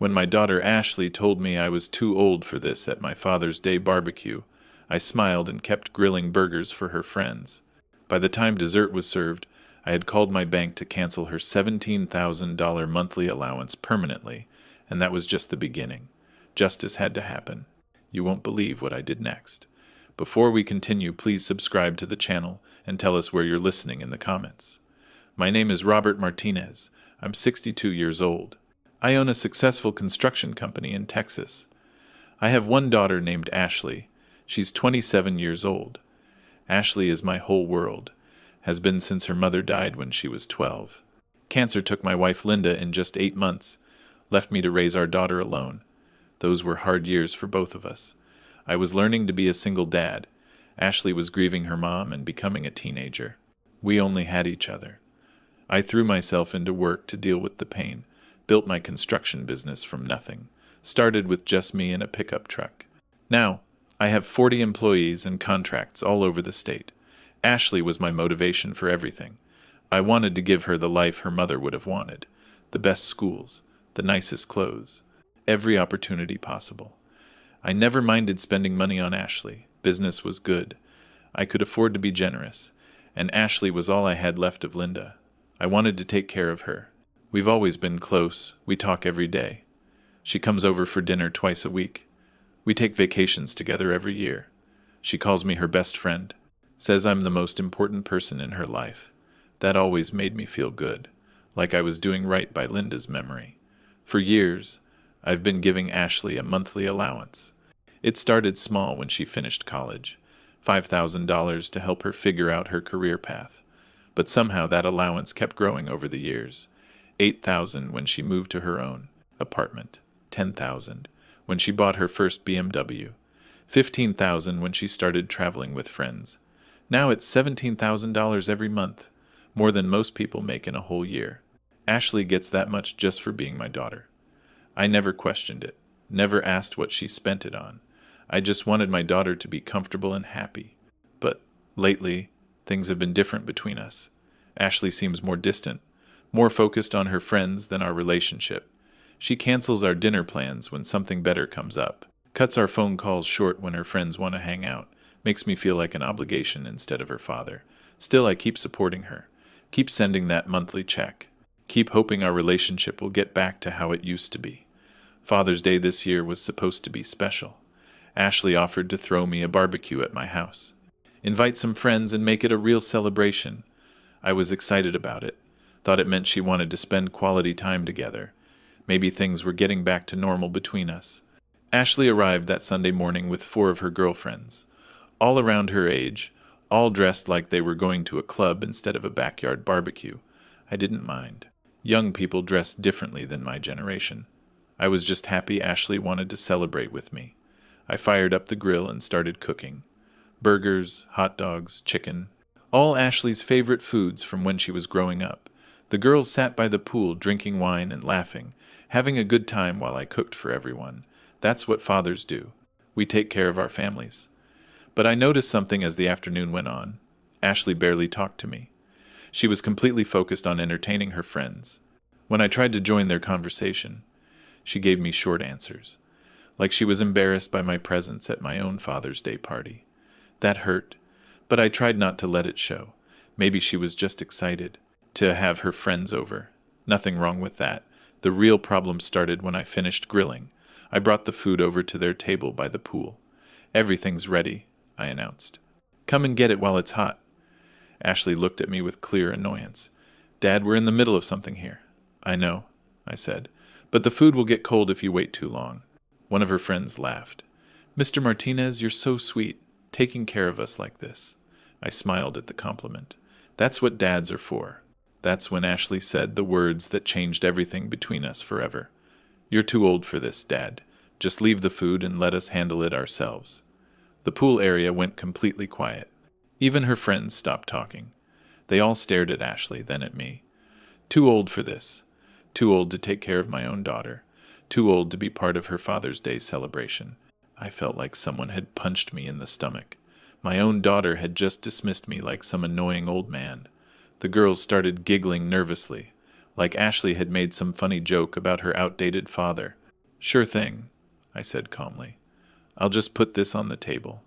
When my daughter Ashley told me I was too old for this at my Father's Day barbecue, I smiled and kept grilling burgers for her friends. By the time dessert was served, I had called my bank to cancel her $17,000 monthly allowance permanently, and that was just the beginning. Justice had to happen. You won't believe what I did next. Before we continue, please subscribe to the channel and tell us where you're listening in the comments. My name is Robert Martinez. I'm 62 years old. I own a successful construction company in Texas. I have one daughter named Ashley. She's 27 years old. Ashley is my whole world. Has been since her mother died when she was 12. Cancer took my wife Linda in just 8 months, left me to raise our daughter alone. Those were hard years for both of us. I was learning to be a single dad. Ashley was grieving her mom and becoming a teenager. We only had each other. I threw myself into work to deal with the pain, built my construction business from nothing, started with just me and a pickup truck. Now, I have 40 employees and contracts all over the state. Ashley was my motivation for everything. I wanted to give her the life her mother would have wanted, the best schools, the nicest clothes, every opportunity possible. I never minded spending money on Ashley. Business was good. I could afford to be generous, and Ashley was all I had left of Linda. I wanted to take care of her. We've always been close. We talk every day. She comes over for dinner twice a week. We take vacations together every year. She calls me her best friend, says I'm the most important person in her life. That always made me feel good, like I was doing right by Linda's memory. For years, I've been giving Ashley a monthly allowance. It started small when she finished college, $5,000 to help her figure out her career path. But somehow that allowance kept growing over the years. $8,000 when she moved to her own apartment, $10,000 when she bought her first BMW, $15,000 when she started traveling with friends. Now it's $17,000 every month, more than most people make in a whole year. Ashley gets that much just for being my daughter. I never questioned it, never asked what she spent it on. I just wanted my daughter to be comfortable and happy. But lately, things have been different between us. Ashley seems more distant, more focused on her friends than our relationship. She cancels our dinner plans when something better comes up, cuts our phone calls short when her friends want to hang out, makes me feel like an obligation instead of her father. Still, I keep supporting her, keep sending that monthly check, keep hoping our relationship will get back to how it used to be. Father's Day this year was supposed to be special. Ashley offered to throw me a barbecue at my house, invite some friends and make it a real celebration. I was excited about it, thought it meant she wanted to spend quality time together. Maybe things were getting back to normal between us. Ashley arrived that Sunday morning with 4 of her girlfriends, all around her age, all dressed like they were going to a club instead of a backyard barbecue. I didn't mind. Young people dress differently than my generation. I was just happy Ashley wanted to celebrate with me. I fired up the grill and started cooking. Burgers, hot dogs, chicken, all Ashley's favorite foods from when she was growing up. The girls sat by the pool drinking wine and laughing, having a good time while I cooked for everyone. That's what fathers do. We take care of our families. But I noticed something as the afternoon went on. Ashley barely talked to me. She was completely focused on entertaining her friends. When I tried to join their conversation, she gave me short answers, like she was embarrassed by my presence at my own Father's Day party. That hurt, but I tried not to let it show. Maybe she was just excited to have her friends over. Nothing wrong with that. The real problem started when I finished grilling. I brought the food over to their table by the pool. "Everything's ready," I announced. "Come and get it while it's hot." Ashley looked at me with clear annoyance. "Dad, we're in the middle of something here." "I know," I said, "but the food will get cold if you wait too long." One of her friends laughed. "Mr. Martinez, you're so sweet, taking care of us like this." I smiled at the compliment. That's what dads are for. That's when Ashley said the words that changed everything between us forever. "You're too old for this, Dad. Just leave the food and let us handle it ourselves." The pool area went completely quiet. Even her friends stopped talking. They all stared at Ashley, then at me. Too old for this. Too old to take care of my own daughter. Too old to be part of her Father's Day celebration. I felt like someone had punched me in the stomach. My own daughter had just dismissed me like some annoying old man. The girls started giggling nervously, like Ashley had made some funny joke about her outdated father. Sure thing, I said calmly. I'll just put this on the table.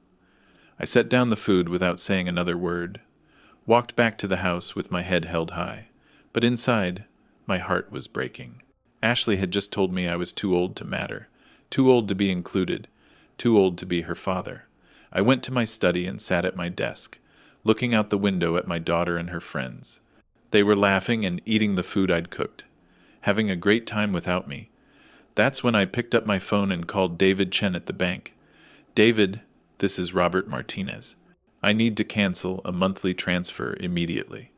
I set down the food without saying another word, walked back to the house with my head held high, but inside, my heart was breaking. Ashley had just told me I was too old to matter, too old to be included, too old to be her father. I went to my study and sat at my desk, looking out the window at my daughter and her friends. They were laughing and eating the food I'd cooked, having a great time without me. That's when I picked up my phone and called David Chen at the bank. David, this is Robert Martinez. I need to cancel a monthly transfer immediately.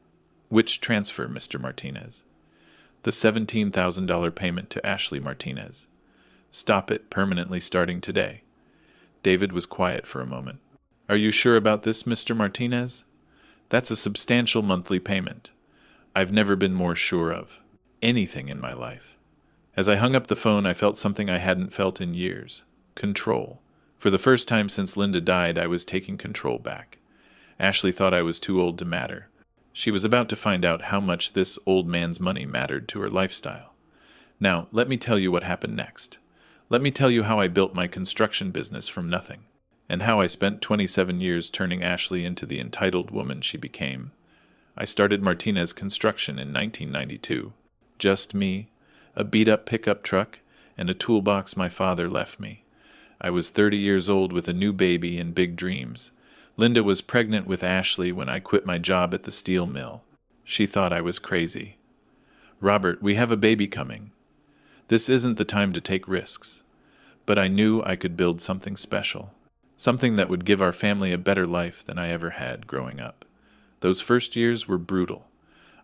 Which transfer, Mr. Martinez? The $17,000 payment to Ashley Martinez. Stop it permanently starting today. David was quiet for a moment. Are you sure about this, Mr. Martinez? That's a substantial monthly payment. I've never been more sure of anything in my life. As I hung up the phone, I felt something I hadn't felt in years. Control. For the first time since Linda died, I was taking control back. Ashley thought I was too old to matter. She was about to find out how much this old man's money mattered to her lifestyle. Now, let me tell you what happened next. Let me tell you how I built my construction business from nothing, and how I spent 27 years turning Ashley into the entitled woman she became. I started Martinez Construction in 1992. Just me, a beat-up pickup truck, and a toolbox my father left me. I was 30 years old with a new baby and big dreams. Linda was pregnant with Ashley when I quit my job at the steel mill. She thought I was crazy. Robert, we have a baby coming. This isn't the time to take risks. But I knew I could build something special. Something that would give our family a better life than I ever had growing up. Those first years were brutal.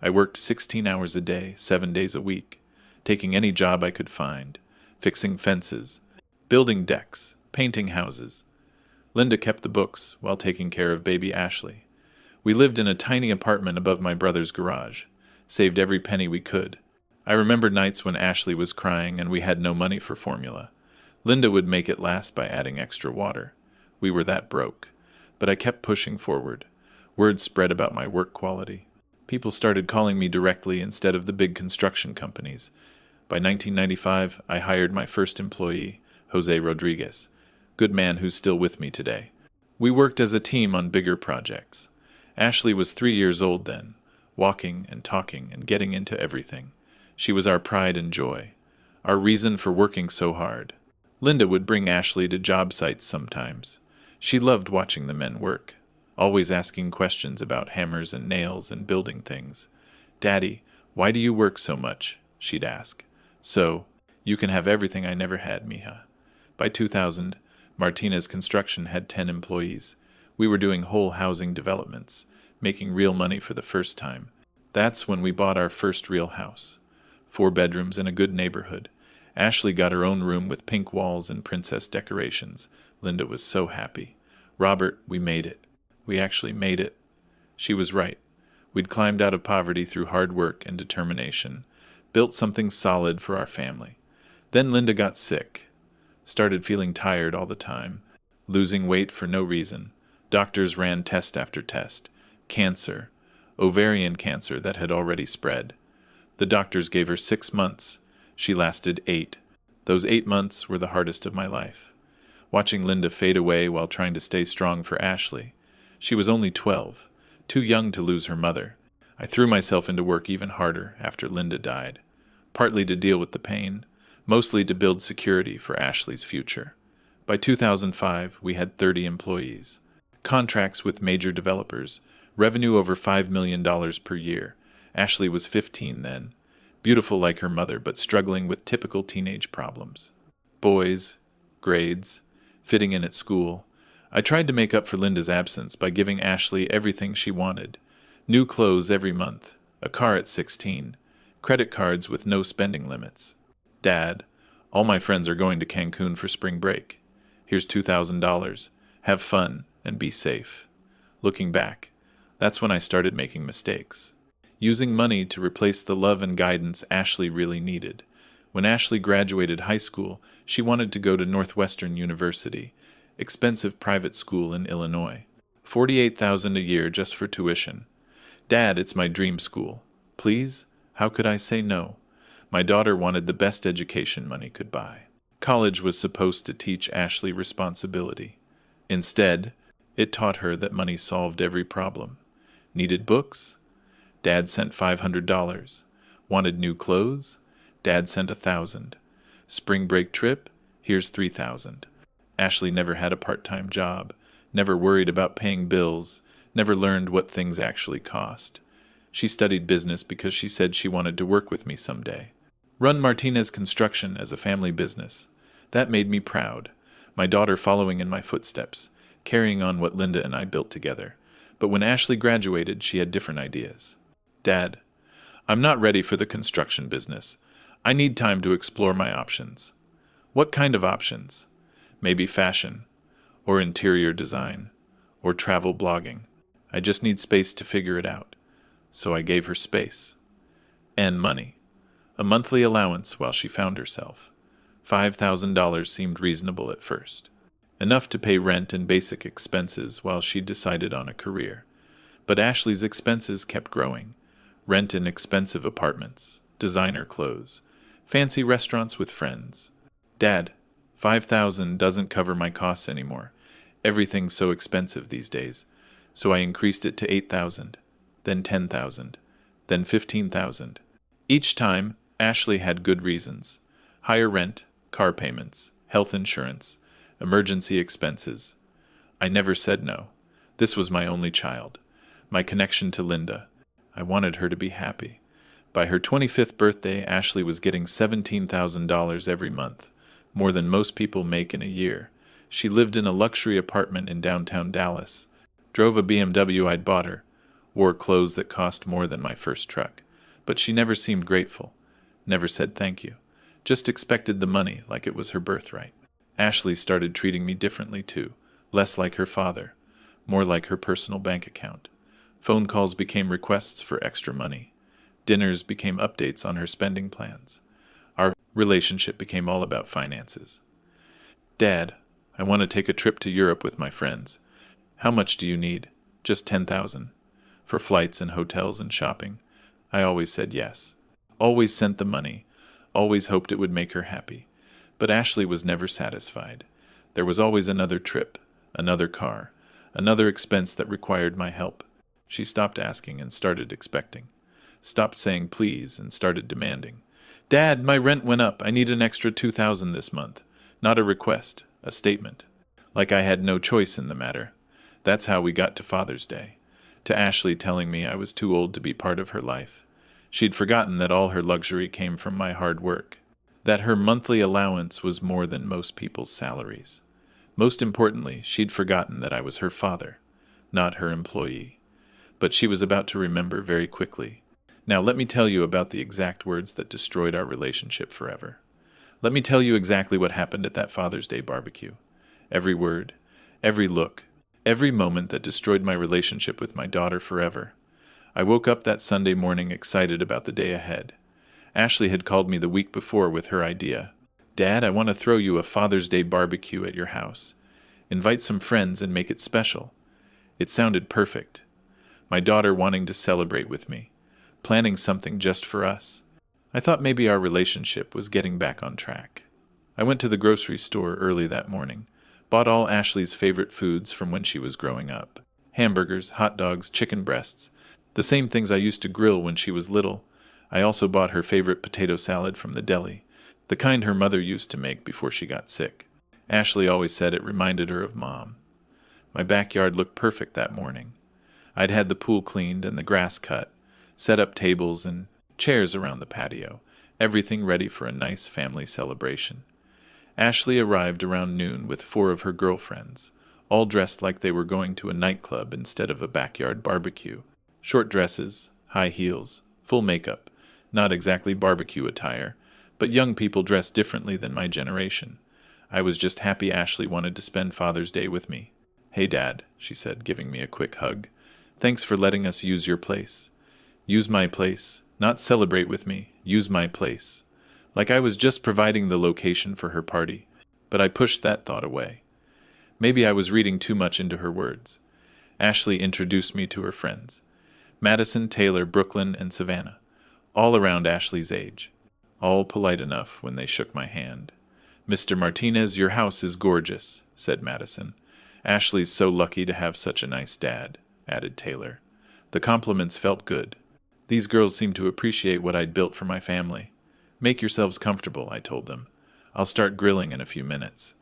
I worked 16 hours a day, 7 days a week, taking any job I could find, fixing fences, building decks, painting houses. Linda kept the books while taking care of baby Ashley. We lived in a tiny apartment above my brother's garage, saved every penny we could. I remember nights when Ashley was crying and we had no money for formula. Linda would make it last by adding extra water. We were that broke. But I kept pushing forward. Word spread about my work quality. People started calling me directly instead of the big construction companies. By 1995, I hired my first employee, Jose Rodriguez, good man who's still with me today. We worked as a team on bigger projects. Ashley was 3 years old then, walking and talking and getting into everything. She was our pride and joy, our reason for working so hard. Linda would bring Ashley to job sites sometimes. She loved watching the men work, always asking questions about hammers and nails and building things. Daddy, why do you work so much? She'd ask. So, you can have everything I never had, mija. By 2000, Martinez Construction had 10 employees. We were doing whole housing developments, making real money for the first time. That's when we bought our first real house. 4 bedrooms in a good neighborhood. Ashley got her own room with pink walls and princess decorations. Linda was so happy. Robert, we made it. We actually made it. She was right. We'd climbed out of poverty through hard work and determination, built something solid for our family. Then Linda got sick, started feeling tired all the time, losing weight for no reason. Doctors ran test after test. Cancer, ovarian cancer that had already spread. The doctors gave her 6 months. She lasted 8. Those 8 months were the hardest of my life. Watching Linda fade away while trying to stay strong for Ashley. She was only 12, too young to lose her mother. I threw myself into work even harder after Linda died, partly to deal with the pain, mostly to build security for Ashley's future. By 2005, we had 30 employees, contracts with major developers, revenue over $5 million per year. Ashley was 15 then, beautiful like her mother, but struggling with typical teenage problems. Boys, grades, fitting in at school. I tried to make up for Linda's absence by giving Ashley everything she wanted. New clothes every month, a car at 16, credit cards with no spending limits. Dad, all my friends are going to Cancun for spring break. Here's $2,000. Have fun and be safe. Looking back, that's when I started making mistakes. Using money to replace the love and guidance Ashley really needed. When Ashley graduated high school, she wanted to go to Northwestern University, expensive private school in Illinois. $48,000 a year just for tuition. Dad, it's my dream school. Please? How could I say no? My daughter wanted the best education money could buy. College was supposed to teach Ashley responsibility. Instead, it taught her that money solved every problem. Needed books? Dad sent $500. Wanted new clothes? Dad sent 1,000. Spring break trip? Here's 3,000. Ashley never had a part-time job, never worried about paying bills, never learned what things actually cost. She studied business because she said she wanted to work with me someday. Run Martinez Construction as a family business. That made me proud. My daughter following in my footsteps, carrying on what Linda and I built together. But when Ashley graduated, she had different ideas. Dad, I'm not ready for the construction business. I need time to explore my options. What kind of options? Maybe fashion, or interior design, or travel blogging. I just need space to figure it out. So I gave her space. And money. A monthly allowance while she found herself. $5,000 seemed reasonable at first. Enough to pay rent and basic expenses while she decided on a career. But Ashley's expenses kept growing. Rent in expensive apartments, designer clothes, fancy restaurants with friends. Dad, $5,000 doesn't cover my costs anymore. Everything's so expensive these days. So I increased it to $8,000, then $10,000, then $15,000. Each time, Ashley had good reasons. Higher rent, car payments, health insurance, emergency expenses. I never said no. This was my only child. My connection to Linda. I wanted her to be happy. By her 25th birthday, Ashley was getting $17,000 every month, more than most people make in a year. She lived in a luxury apartment in downtown Dallas, drove a BMW I'd bought her, wore clothes that cost more than my first truck. But she never seemed grateful, never said thank you, just expected the money like it was her birthright. Ashley started treating me differently too, less like her father, more like her personal bank account. Phone calls became requests for extra money. Dinners became updates on her spending plans. Our relationship became all about finances. Dad, I want to take a trip to Europe with my friends. How much do you need? Just $10,000. For flights and hotels and shopping. I always said yes. Always sent the money. Always hoped it would make her happy. But Ashley was never satisfied. There was always another trip, another car, another expense that required my help. She stopped asking and started expecting. Stopped saying please and started demanding. Dad, my rent went up. I need an extra $2,000 this month. Not a request, a statement. Like I had no choice in the matter. That's how we got to Father's Day. To Ashley telling me I was too old to be part of her life. She'd forgotten that all her luxury came from my hard work. That her monthly allowance was more than most people's salaries. Most importantly, she'd forgotten that I was her father, not her employee. But she was about to remember very quickly. Now let me tell you about the exact words that destroyed our relationship forever. Let me tell you exactly what happened at that Father's Day barbecue. Every word, every look, every moment that destroyed my relationship with my daughter forever. I woke up that Sunday morning excited about the day ahead. Ashley had called me the week before with her idea. Dad, I want to throw you a Father's Day barbecue at your house. Invite some friends and make it special. It sounded perfect. My daughter wanting to celebrate with me. Planning something just for us. I thought maybe our relationship was getting back on track. I went to the grocery store early that morning. Bought all Ashley's favorite foods from when she was growing up. Hamburgers, hot dogs, chicken breasts. The same things I used to grill when she was little. I also bought her favorite potato salad from the deli. The kind her mother used to make before she got sick. Ashley always said it reminded her of Mom. My backyard looked perfect that morning. I'd had the pool cleaned and the grass cut, set up tables and chairs around the patio, everything ready for a nice family celebration. Ashley arrived around noon with 4 of her girlfriends, all dressed like they were going to a nightclub instead of a backyard barbecue. Short dresses, high heels, full makeup, not exactly barbecue attire, but young people dress differently than my generation. I was just happy Ashley wanted to spend Father's Day with me. Hey Dad, she said, giving me a quick hug. Thanks for letting us use your place. Use my place, not celebrate with me, use my place. Like I was just providing the location for her party, but I pushed that thought away. Maybe I was reading too much into her words. Ashley introduced me to her friends. Madison, Taylor, Brooklyn, and Savannah. All around Ashley's age. All polite enough when they shook my hand. "Mr. Martinez, your house is gorgeous," said Madison. "Ashley's so lucky to have such a nice dad," added Taylor. The compliments felt good. These girls seemed to appreciate what I'd built for my family. "Make yourselves comfortable," I told them. "I'll start grilling in a few minutes."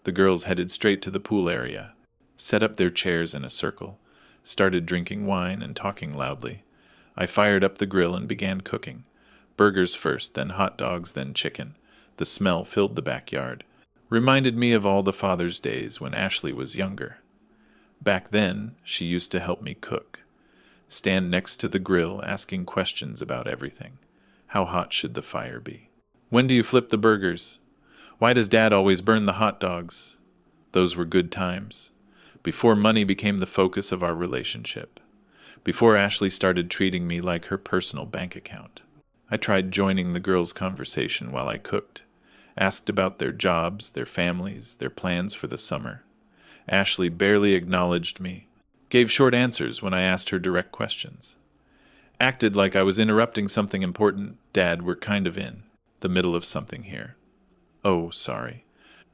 The girls headed straight to the pool area, set up their chairs in a circle, started drinking wine and talking loudly. I fired up the grill and began cooking. Burgers first, then hot dogs, then chicken. The smell filled the backyard. Reminded me of all the Father's Days when Ashley was younger. Back then, she used to help me cook. Stand next to the grill asking questions about everything. How hot should the fire be? When do you flip the burgers? Why does Dad always burn the hot dogs? Those were good times. Before money became the focus of our relationship. Before Ashley started treating me like her personal bank account. I tried joining the girls' conversation while I cooked. Asked about their jobs, their families, their plans for the summer. Ashley barely acknowledged me. Gave short answers when I asked her direct questions. Acted like I was interrupting something important. "Dad, we're kind of in the middle of something here." "Oh, sorry.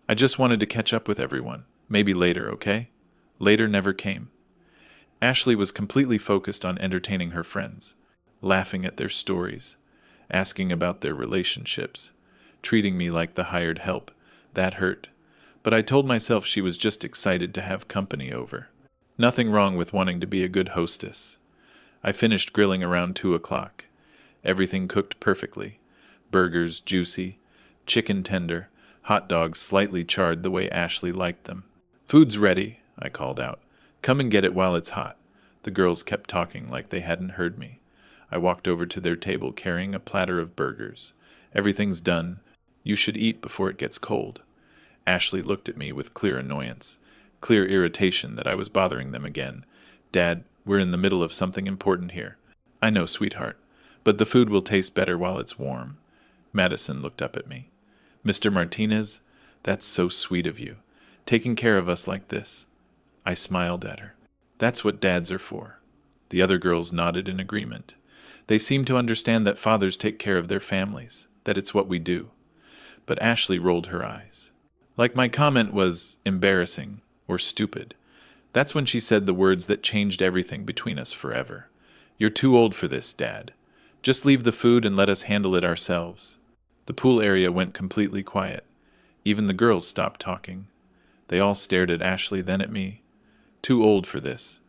I just wanted to catch up with everyone. Maybe later, okay?" Later never came. Ashley was completely focused on entertaining her friends, laughing at their stories, asking about their relationships, treating me like the hired help. That hurt. But I told myself she was just excited to have company over. Nothing wrong with wanting to be a good hostess. I finished grilling around 2 o'clock. Everything cooked perfectly. Burgers juicy, chicken tender, hot dogs slightly charred the way Ashley liked them. "Food's ready," I called out. "Come and get it while it's hot." The girls kept talking like they hadn't heard me. I walked over to their table carrying a platter of burgers. "Everything's done. You should eat before it gets cold." Ashley looked at me with clear annoyance, clear irritation that I was bothering them again. "Dad, we're in the middle of something important here." "I know, sweetheart, but the food will taste better while it's warm." Madison looked up at me. "Mr. Martinez, that's so sweet of you, taking care of us like this." I smiled at her. "That's what dads are for." The other girls nodded in agreement. They seemed to understand that fathers take care of their families, that it's what we do. But Ashley rolled her eyes. Like my comment was embarrassing or stupid. That's when she said the words that changed everything between us forever. "You're too old for this, Dad. Just leave the food and let us handle it ourselves." The pool area went completely quiet. Even the girls stopped talking. They all stared at Ashley, then at me. Too old for this.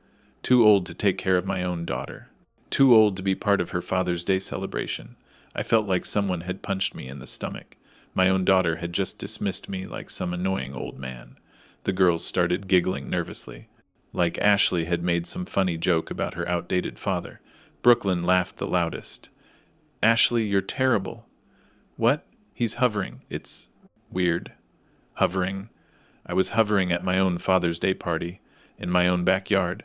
Too old to take care of my own daughter. Too old to be part of her Father's Day celebration. I felt like someone had punched me in the stomach. My own daughter had just dismissed me like some annoying old man. The girls started giggling nervously, like Ashley had made some funny joke about her outdated father. Brooklyn laughed the loudest. "Ashley, you're terrible." "What? He's hovering. It's weird." Hovering. I was hovering at my own Father's Day party, in my own backyard,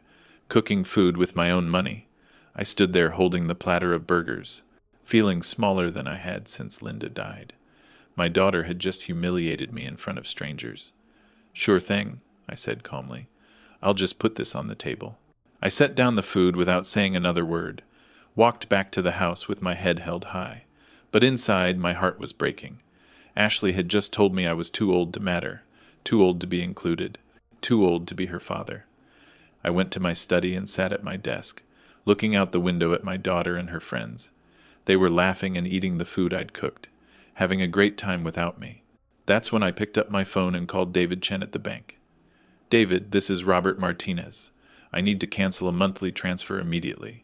cooking food with my own money. I stood there holding the platter of burgers, feeling smaller than I had since Linda died. My daughter had just humiliated me in front of strangers. "Sure thing," I said calmly. "I'll just put this on the table." I set down the food without saying another word, walked back to the house with my head held high. But inside, my heart was breaking. Ashley had just told me I was too old to matter, too old to be included, too old to be her father. I went to my study and sat at my desk, looking out the window at my daughter and her friends. They were laughing and eating the food I'd cooked, having a great time without me. That's when I picked up my phone and called David Chen at the bank. "David, this is Robert Martinez. I need to cancel a monthly transfer immediately."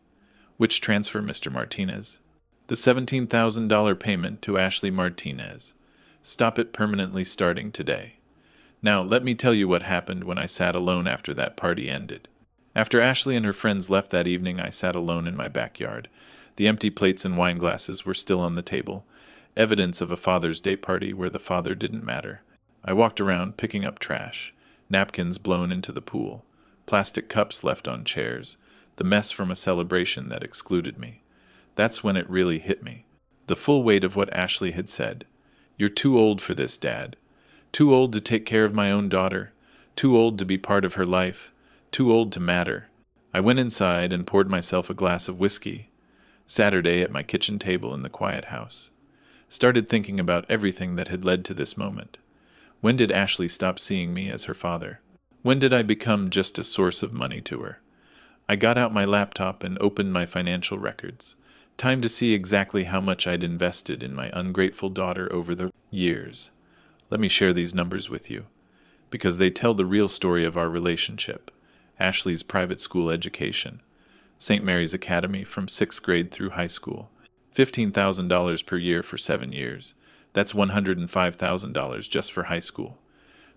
"Which transfer, Mr. Martinez?" "The $17,000 payment to Ashley Martinez. Stop it permanently starting today." Now, let me tell you what happened when I sat alone after that party ended. After Ashley and her friends left that evening, I sat alone in my backyard. The empty plates and wine glasses were still on the table, evidence of a Father's Day party where the father didn't matter. I walked around picking up trash, napkins blown into the pool, plastic cups left on chairs, the mess from a celebration that excluded me. That's when it really hit me. The full weight of what Ashley had said. "You're too old for this, Dad. Too old to take care of my own daughter. Too old to be part of her life. Too old to matter." I went inside and poured myself a glass of whiskey. Saturday at my kitchen table in the quiet house. Started thinking about everything that had led to this moment. When did Ashley stop seeing me as her father? When did I become just a source of money to her? I got out my laptop and opened my financial records. Time to see exactly how much I'd invested in my ungrateful daughter over the years. Let me share these numbers with you, because they tell the real story of our relationship. Ashley's private school education. St. Mary's Academy from 6th grade through high school. $15,000 per year for 7 years. That's $105,000 just for high school.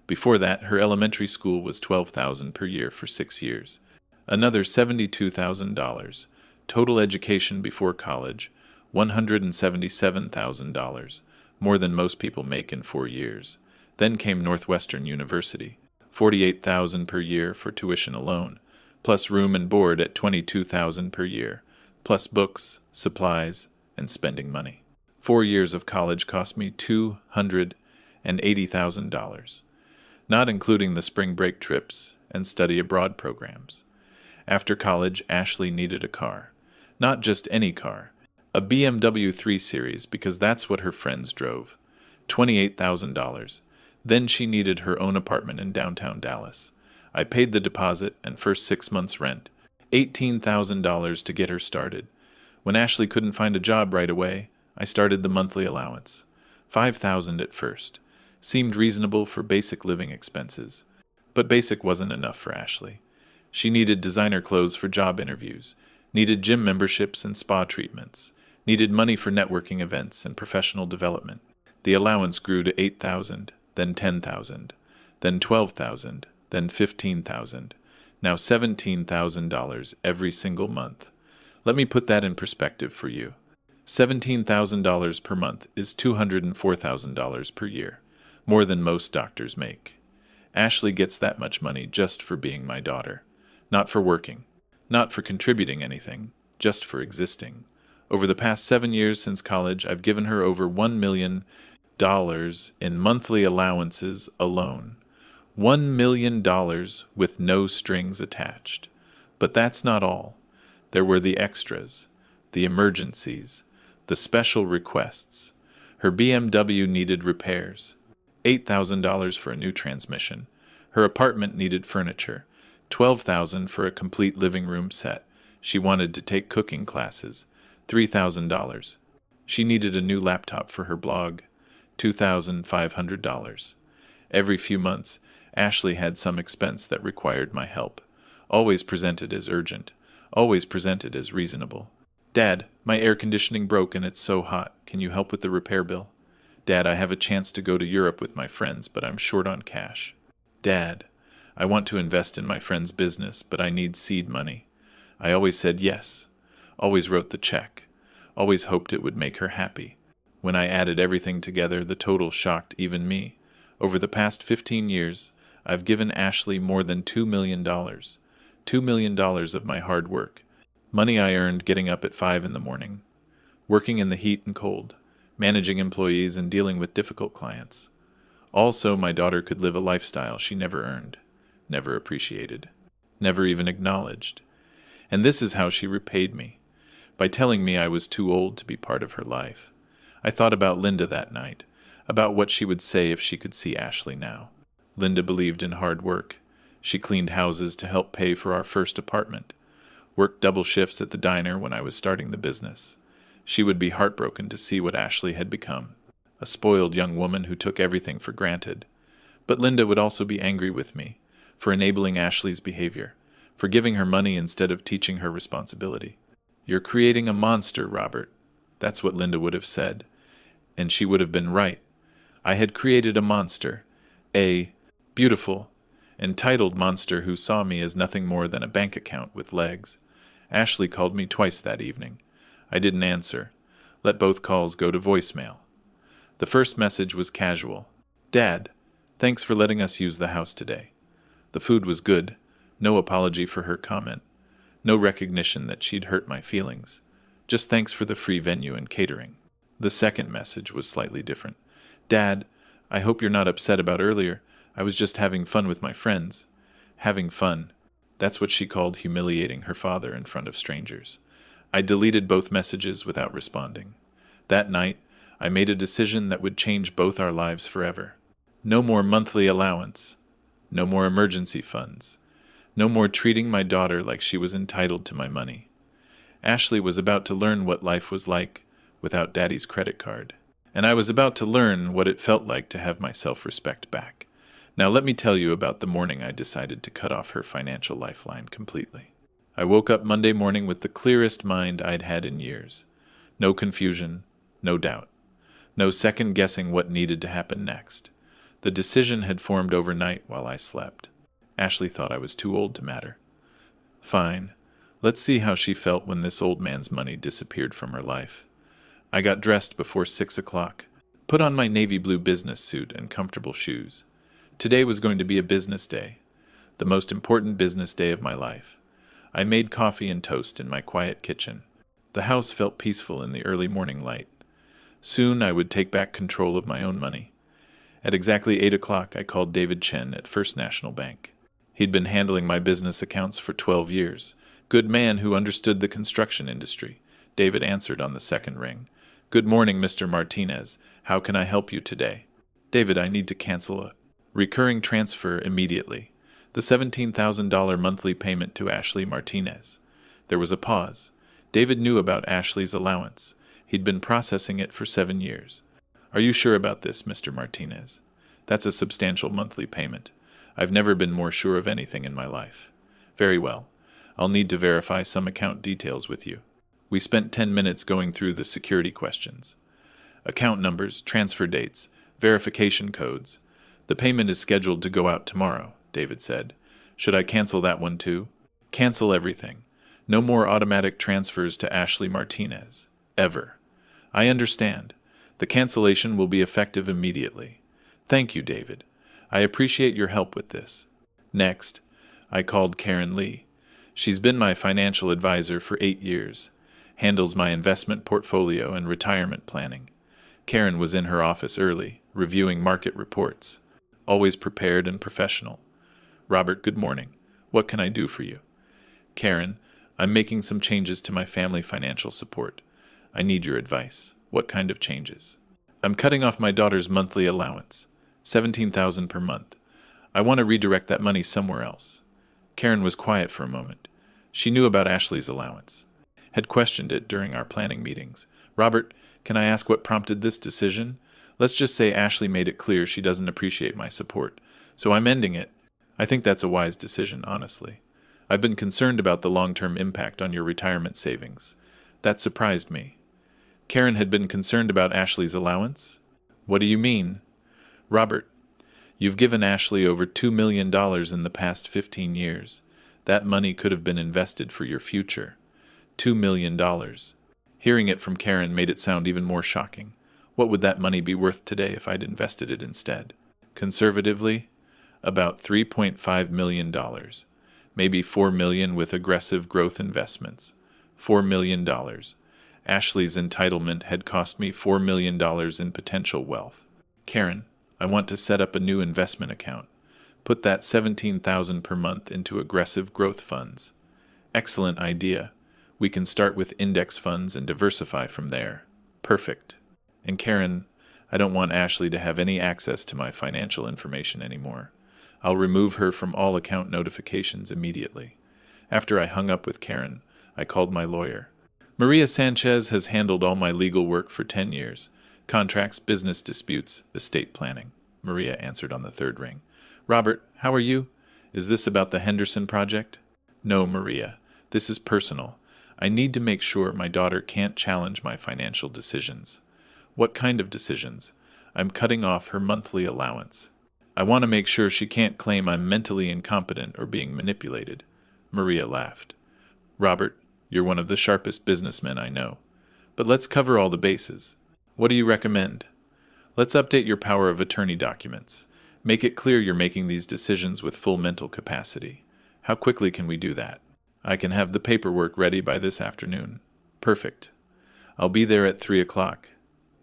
Before that, her elementary school was $12,000 per year for 6 years. Another $72,000. Total education before college, $177,000, more than most people make in 4 years. Then came Northwestern University, $48,000 per year for tuition alone, plus room and board at $22,000 per year, plus books, supplies, and spending money. 4 years of college cost me $280,000, not including the spring break trips and study abroad programs. After college, Ashley needed a car. Not just any car, a BMW 3 Series, because that's what her friends drove. $28,000. Then she needed her own apartment in downtown Dallas. I paid the deposit and first 6 months' rent, $18,000 to get her started. When Ashley couldn't find a job right away, I started the monthly allowance. $5,000 at first. Seemed reasonable for basic living expenses. But basic wasn't enough for Ashley. She needed designer clothes for job interviews, needed gym memberships and spa treatments, needed money for networking events and professional development. The allowance grew to $8,000, then $10,000, then $12,000, then $15,000, now $17,000 every single month. Let me put that in perspective for you. $17,000 per month is $204,000 per year, more than most doctors make. Ashley gets that much money just for being my daughter, not for working, not for contributing anything, just for existing. Over the past 7 years since college, I've given her over $1 million in monthly allowances alone. $1 million with no strings attached. But that's not all. There were the extras, the emergencies, the special requests. Her BMW needed repairs. $8,000 for a new transmission. Her apartment needed furniture. $12,000 for a complete living room set. She wanted to take cooking classes. $3,000. She needed a new laptop for her blog. $2,500. Every few months, Ashley had some expense that required my help. Always presented as urgent. Always presented as reasonable. Dad, my air conditioning broke and it's so hot. Can you help with the repair bill? Dad, I have a chance to go to Europe with my friends, but I'm short on cash. Dad, I want to invest in my friend's business, but I need seed money. I always said yes. Always wrote the check. Always hoped it would make her happy. When I added everything together, the total shocked even me. Over the past 15 years, I've given Ashley more than $2 million. $2 million of my hard work. Money I earned getting up at 5 in the morning. Working in the heat and cold. Managing employees and dealing with difficult clients. Also, my daughter could live a lifestyle she never earned, never appreciated, never even acknowledged. And this is how she repaid me, by telling me I was too old to be part of her life. I thought about Linda that night, about what she would say if she could see Ashley now. Linda believed in hard work. She cleaned houses to help pay for our first apartment, worked double shifts at the diner when I was starting the business. She would be heartbroken to see what Ashley had become, a spoiled young woman who took everything for granted. But Linda would also be angry with me for enabling Ashley's behavior, for giving her money instead of teaching her responsibility. You're creating a monster, Robert. That's what Linda would have said, and she would have been right. I had created a monster, a beautiful, entitled monster who saw me as nothing more than a bank account with legs. Ashley called me twice that evening. I didn't answer. Let both calls go to voicemail. The first message was casual. Dad, thanks for letting us use the house today. The food was good. No apology for her comment. No recognition that she'd hurt my feelings. Just thanks for the free venue and catering. The second message was slightly different. Dad, I hope you're not upset about earlier. I was just having fun with my friends. Having fun. That's what she called humiliating her father in front of strangers. I deleted both messages without responding. That night, I made a decision that would change both our lives forever. No more monthly allowance. No more emergency funds. No more treating my daughter like she was entitled to my money. Ashley was about to learn what life was like without Daddy's credit card. And I was about to learn what it felt like to have my self-respect back. Now let me tell you about the morning I decided to cut off her financial lifeline completely. I woke up Monday morning with the clearest mind I'd had in years. No confusion, no doubt. No second guessing what needed to happen next. The decision had formed overnight while I slept. Ashley thought I was too old to matter. Fine. Let's see how she felt when this old man's money disappeared from her life. I got dressed before 6 o'clock, put on my navy blue business suit and comfortable shoes. Today was going to be a business day, the most important business day of my life. I made coffee and toast in my quiet kitchen. The house felt peaceful in the early morning light. Soon I would take back control of my own money. At exactly 8 o'clock, I called David Chen at First National Bank. He'd been handling my business accounts for 12 years. Good man who understood the construction industry. David answered on the second ring. Good morning, Mr. Martinez. How can I help you today? David, I need to cancel a recurring transfer immediately. The $17,000 monthly payment to Ashley Martinez. There was a pause. David knew about Ashley's allowance. He'd been processing it for 7 years. Are you sure about this, Mr. Martinez? That's a substantial monthly payment. I've never been more sure of anything in my life. Very well. I'll need to verify some account details with you. We spent 10 minutes going through the security questions. Account numbers, transfer dates, verification codes. The payment is scheduled to go out tomorrow, David said. Should I cancel that one too? Cancel everything. No more automatic transfers to Ashley Martinez. Ever. I understand. The cancellation will be effective immediately. Thank you, David. I appreciate your help with this. Next, I called Karen Lee. She's been my financial advisor for 8 years, handles my investment portfolio and retirement planning. Karen was in her office early, reviewing market reports. Always prepared and professional. Robert, good morning. What can I do for you? Karen, I'm making some changes to my family financial support. I need your advice. What kind of changes? I'm cutting off my daughter's monthly allowance, $17,000 per month. I want to redirect that money somewhere else. Karen was quiet for a moment. She knew about Ashley's allowance, had questioned it during our planning meetings. Robert, can I ask what prompted this decision? Let's just say Ashley made it clear she doesn't appreciate my support, so I'm ending it. I think that's a wise decision, honestly. I've been concerned about the long-term impact on your retirement savings. That surprised me. Karen had been concerned about Ashley's allowance? What do you mean? Robert, you've given Ashley over $2 million in the past 15 years. That money could have been invested for your future. $2 million. Hearing it from Karen made it sound even more shocking. What would that money be worth today if I'd invested it instead? Conservatively, about $3.5 million. Maybe $4 million with aggressive growth investments. $4 million. Ashley's entitlement had cost me $4 million in potential wealth. Karen, I want to set up a new investment account. Put that $17,000 per month into aggressive growth funds. Excellent idea. We can start with index funds and diversify from there. Perfect. And Karen, I don't want Ashley to have any access to my financial information anymore. I'll remove her from all account notifications immediately. After I hung up with Karen, I called my lawyer. Maria Sanchez has handled all my legal work for 10 years. Contracts, business disputes, estate planning. Maria answered on the third ring. Robert, how are you? Is this about the Henderson project? No, Maria. This is personal. I need to make sure my daughter can't challenge my financial decisions. What kind of decisions? I'm cutting off her monthly allowance. I want to make sure she can't claim I'm mentally incompetent or being manipulated. Maria laughed. Robert, you're one of the sharpest businessmen I know. But let's cover all the bases. What do you recommend? Let's update your power of attorney documents. Make it clear you're making these decisions with full mental capacity. How quickly can we do that? I can have the paperwork ready by this afternoon. Perfect. I'll be there at 3 o'clock.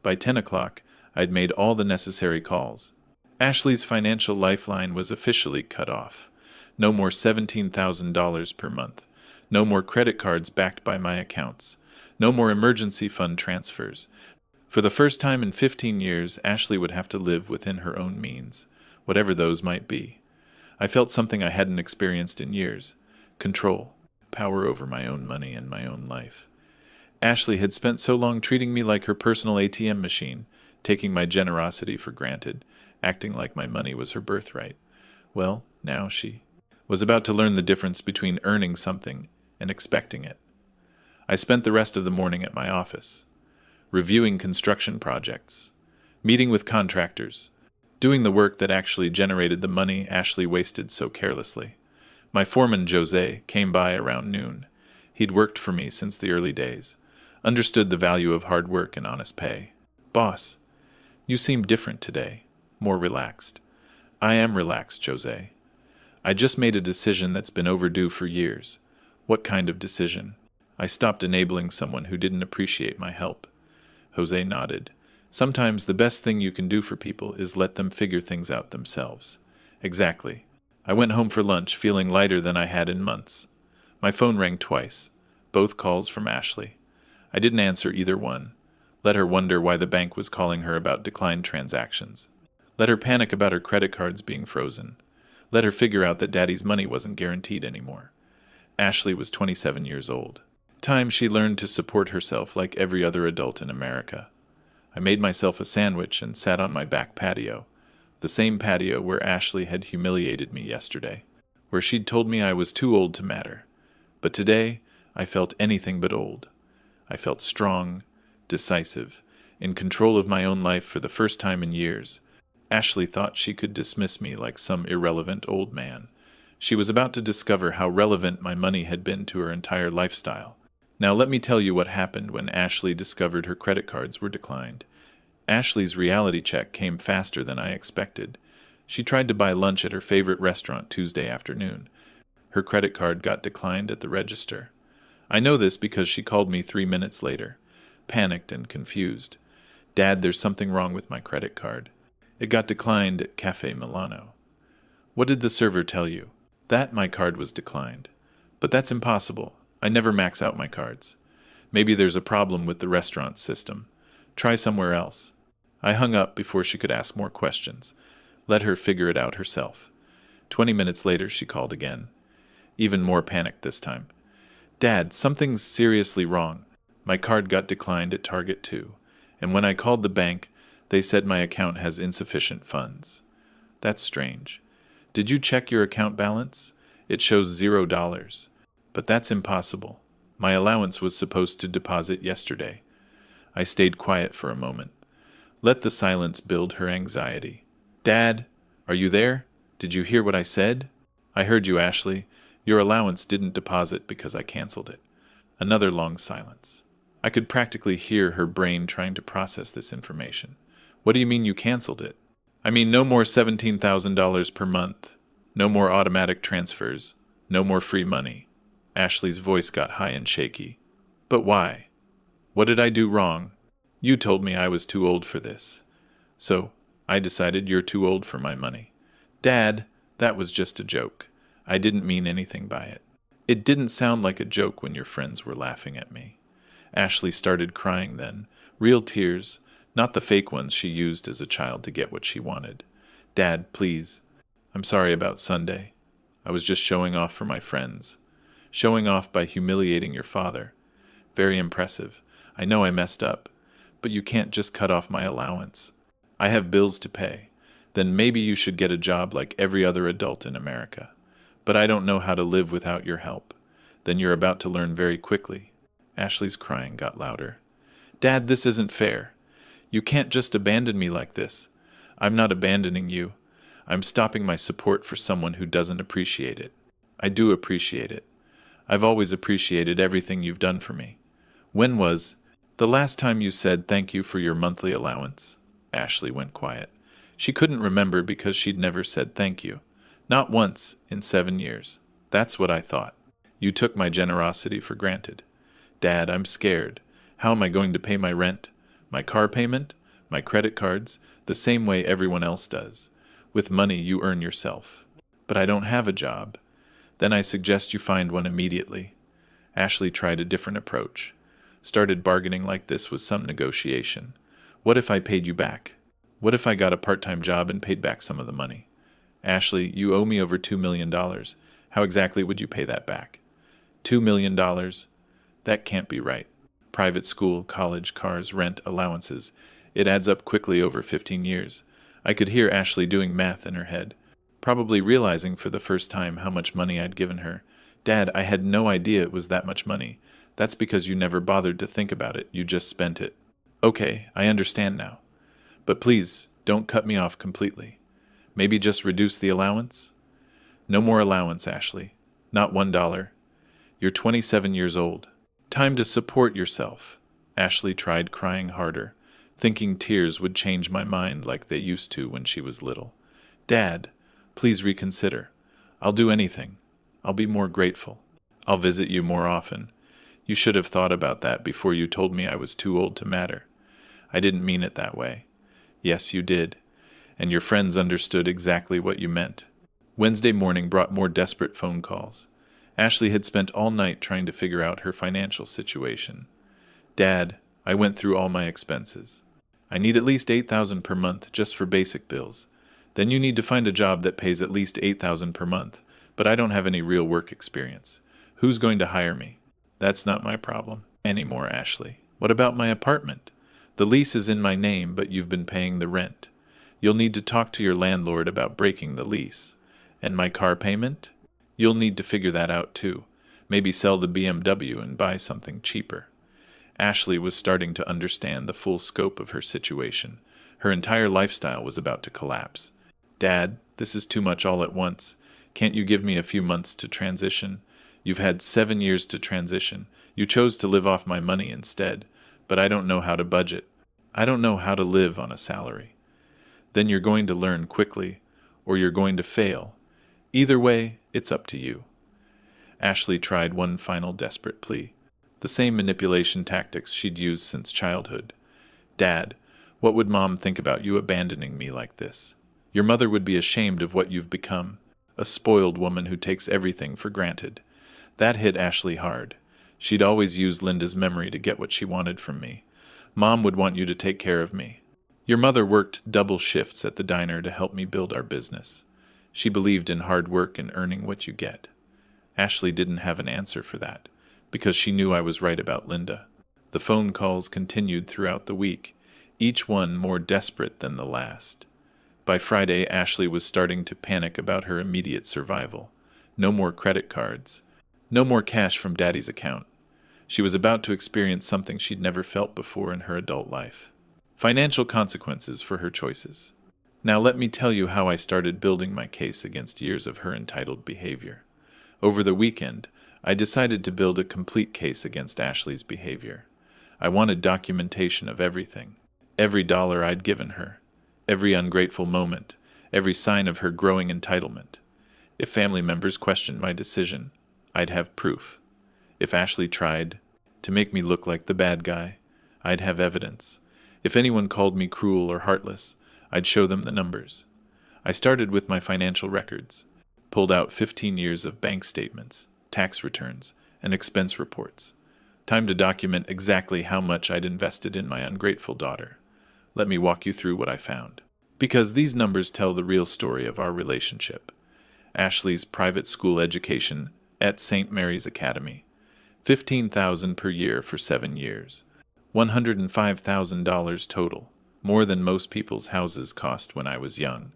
By 10 o'clock, I'd made all the necessary calls. Ashley's financial lifeline was officially cut off. No more $17,000 per month. No more credit cards backed by my accounts. No more emergency fund transfers. For the first time in 15 years, Ashley would have to live within her own means. whatever those might be. I felt something I hadn't experienced in years: control, power over my own money and my own life. Ashley had spent so long treating me like her personal ATM machine, taking my generosity for granted, acting like my money was her birthright. Well, now she was about to learn the difference between earning something and expecting it. I spent the rest of the morning at my office, reviewing construction projects, meeting with contractors, doing the work that actually generated the money Ashley wasted so carelessly. My foreman, Jose, came by around noon. He'd worked for me since the early days, understood the value of hard work and honest pay. "Boss, you seem different today, more relaxed." "I am relaxed, Jose. I just made a decision that's been overdue for years." "What kind of decision?" "I stopped enabling someone who didn't appreciate my help." Jose nodded. "Sometimes the best thing you can do for people is let them figure things out themselves." "Exactly." I went home for lunch feeling lighter than I had in months. My phone rang twice, both calls from Ashley. I didn't answer either one. Let her wonder why the bank was calling her about declined transactions. Let her panic about her credit cards being frozen. Let her figure out that Daddy's money wasn't guaranteed anymore. Ashley was 27 years old. Time she learned to support herself like every other adult in America. I made myself a sandwich and sat on my back patio, the same patio where Ashley had humiliated me yesterday, where she'd told me I was too old to matter. But today, I felt anything but old. I felt strong, decisive, in control of my own life for the first time in years. Ashley thought she could dismiss me like some irrelevant old man. She was about to discover how relevant my money had been to her entire lifestyle. Now let me tell you what happened when Ashley discovered her credit cards were declined. Ashley's reality check came faster than I expected. She tried to buy lunch at her favorite restaurant Tuesday afternoon. Her credit card got declined at the register. I know this because she called me 3 minutes later, panicked and confused. "Dad, there's something wrong with my credit card. It got declined at Cafe Milano." "What did the server tell you?" "That my card was declined." "But that's impossible. I never max out my cards." "Maybe there's a problem with the restaurant system. Try somewhere else." I hung up before she could ask more questions. Let her figure it out herself. 20 minutes later, she called again, even more panicked this time. "Dad, something's seriously wrong. My card got declined at Target too, and when I called the bank, they said my account has insufficient funds." "That's strange. Did you check your account balance? It shows $0. But that's impossible. My allowance was supposed to deposit yesterday." I stayed quiet for a moment. Let the silence build her anxiety. "Dad, are you there? Did you hear what I said?" "I heard you, Ashley. Your allowance didn't deposit because I canceled it." Another long silence. I could practically hear her brain trying to process this information. "What do you mean you canceled it?" "I mean no more $17,000 per month. No more automatic transfers. No more free money." Ashley's voice got high and shaky. "But why? What did I do wrong? You told me I was too old for this. So, I decided you're too old for my money." "Dad, that was just a joke. I didn't mean anything by it." "It didn't sound like a joke when your friends were laughing at me." Ashley started crying then, real tears, not the fake ones she used as a child to get what she wanted. "Dad, please. I'm sorry about Sunday. I was just showing off for my friends. Showing off by humiliating your father. Very impressive. I know I messed up. But you can't just cut off my allowance. I have bills to pay. Then maybe you should get a job like every other adult in America. But I don't know how to live without your help. Then you're about to learn very quickly." Ashley's crying got louder. "Dad, this isn't fair. You can't just abandon me like this." "I'm not abandoning you. I'm stopping my support for someone who doesn't appreciate it." "I do appreciate it. I've always appreciated everything you've done for me." "When was the last time you said thank you for your monthly allowance?" Ashley went quiet. She couldn't remember because she'd never said thank you. Not once in 7 years. "That's what I thought. You took my generosity for granted." "Dad, I'm scared. How am I going to pay my rent, my car payment, my credit cards, the same way everyone else does? With money you earn yourself." "But I don't have a job." "Then I suggest you find one immediately." Ashley tried a different approach. Started bargaining like this was some negotiation. "What if I paid you back? What if I got a part-time job and paid back some of the money?" Ashley, you owe me over $2 million. How exactly would you pay that back? $2 million? That can't be right. Private school, college, cars, rent, allowances. It adds up quickly over 15 years. I could hear Ashley doing math in her head, probably realizing for the first time how much money I'd given her. Dad, I had no idea it was that much money. That's because you never bothered to think about it. You just spent it. Okay, I understand now. But please, don't cut me off completely. Maybe just reduce the allowance? No more allowance, Ashley. Not $1. You're 27 years old. Time to support yourself. Ashley tried crying harder, thinking tears would change my mind like they used to when she was little. Dad, please reconsider. I'll do anything. I'll be more grateful. I'll visit you more often. You should have thought about that before you told me I was too old to matter. I didn't mean it that way. Yes, you did. And your friends understood exactly what you meant. Wednesday morning brought more desperate phone calls. Ashley had spent all night trying to figure out her financial situation. Dad, I went through all my expenses. I need at least $8,000 per month just for basic bills. Then you need to find a job that pays at least $8,000 per month, but I don't have any real work experience. Who's going to hire me? That's not my problem anymore, Ashley. What about my apartment? The lease is in my name, but you've been paying the rent. You'll need to talk to your landlord about breaking the lease. And my car payment? You'll need to figure that out too. Maybe sell the BMW and buy something cheaper. Ashley was starting to understand the full scope of her situation. Her entire lifestyle was about to collapse. Dad, this is too much all at once. Can't you give me a few months to transition? You've had 7 years to transition. You chose to live off my money instead, but I don't know how to budget. I don't know how to live on a salary. Then you're going to learn quickly, or you're going to fail. Either way, it's up to you. Ashley tried one final desperate plea, the same manipulation tactics she'd used since childhood. Dad, what would Mom think about you abandoning me like this? Your mother would be ashamed of what you've become, a spoiled woman who takes everything for granted. That hit Ashley hard. She'd always used Linda's memory to get what she wanted from me. Mom would want you to take care of me. Your mother worked double shifts at the diner to help me build our business. She believed in hard work and earning what you get. Ashley didn't have an answer for that, because she knew I was right about Linda. The phone calls continued throughout the week, each one more desperate than the last. By Friday, Ashley was starting to panic about her immediate survival. No more credit cards. No more cash from Daddy's account. She was about to experience something she'd never felt before in her adult life. Financial consequences for her choices. Now let me tell you how I started building my case against years of her entitled behavior. Over the weekend, I decided to build a complete case against Ashley's behavior. I wanted documentation of everything. Every dollar I'd given her. Every ungrateful moment. Every sign of her growing entitlement. If family members questioned my decision, I'd have proof. If Ashley tried to make me look like the bad guy, I'd have evidence. If anyone called me cruel or heartless, I'd show them the numbers. I started with my financial records, pulled out 15 years of bank statements, tax returns, and expense reports. Time to document exactly how much I'd invested in my ungrateful daughter. Let me walk you through what I found. Because these numbers tell the real story of our relationship. Ashley's private school education at St. Mary's Academy. $15,000 per year for 7 years. $105,000 total. More than most people's houses cost when I was young.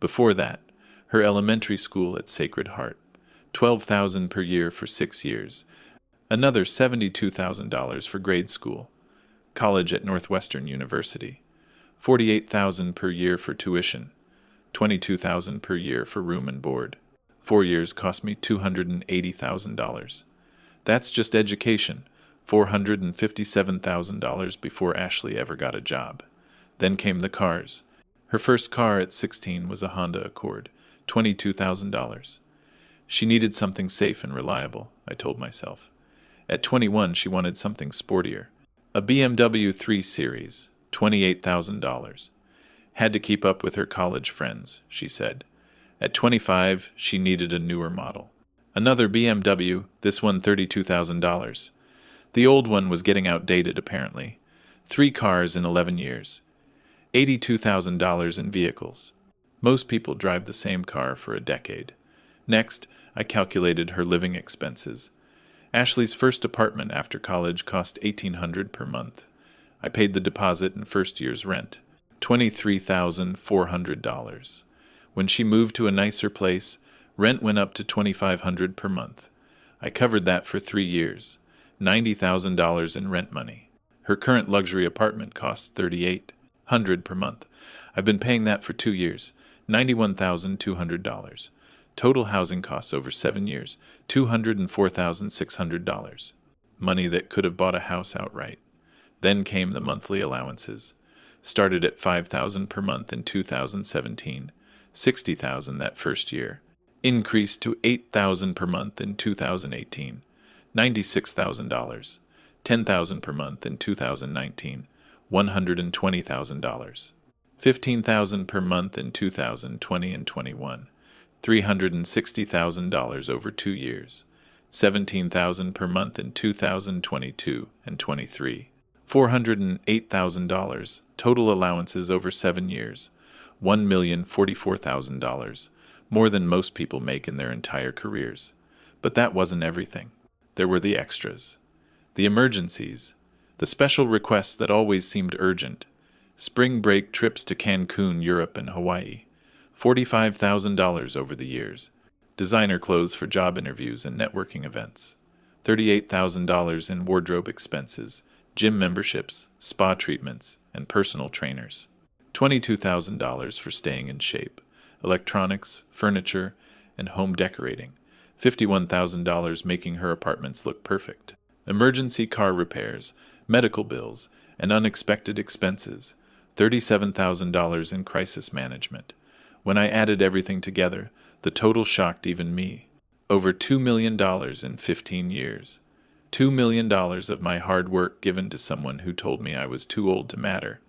Before that, her elementary school at Sacred Heart, $12,000 per year for 6 years. Another $72,000 for grade school. College at Northwestern University, $48,000 per year for tuition, $22,000 per year for room and board. 4 years cost me $280,000. That's just education, $457,000 before Ashley ever got a job. Then came the cars. Her first car at 16 was a Honda Accord, $22,000. She needed something safe and reliable, I told myself. At 21, she wanted something sportier. A BMW 3 Series, $28,000. Had to keep up with her college friends, she said. At 25, she needed a newer model. Another BMW, this one $32,000. The old one was getting outdated, apparently. 3 cars in 11 years. $82,000 in vehicles. Most people drive the same car for a decade. Next, I calculated her living expenses. Ashley's first apartment after college cost $1,800 per month. I paid the deposit and first year's rent, $23,400. When she moved to a nicer place, rent went up to $2,500 per month. I covered that for 3 years, $90,000 in rent money. Her current luxury apartment costs $3,800 per month. I've been paying that for 2 years, $91,200. Total housing costs over 7 years, $204,600. Money that could have bought a house outright. Then came the monthly allowances. Started at $5,000 per month in 2017, $60,000 that first year. Increased to $8,000 per month in 2018, $96,000. $10,000 per month in 2019, $120,000. $15,000 per month in 2020 and 21, $360,000 over 2 years. $17,000 per month in 2022 and 23. $408,000 total allowances over 7 years, $1,044,000, more than most people make in their entire careers. But that wasn't everything. There were the extras, the emergencies, the special requests that always seemed urgent, spring break trips to Cancun, Europe, and Hawaii, $45,000 over the years, designer clothes for job interviews and networking events, $38,000 in wardrobe expenses, gym memberships, spa treatments, and personal trainers, $22,000 for staying in shape, electronics, furniture, and home decorating, $51,000 making her apartments look perfect, emergency car repairs, medical bills, and unexpected expenses, $37,000 in crisis management. When I added everything together, the total shocked even me. Over $2 million in 15 years. $2 million of my hard work given to someone who told me I was too old to matter.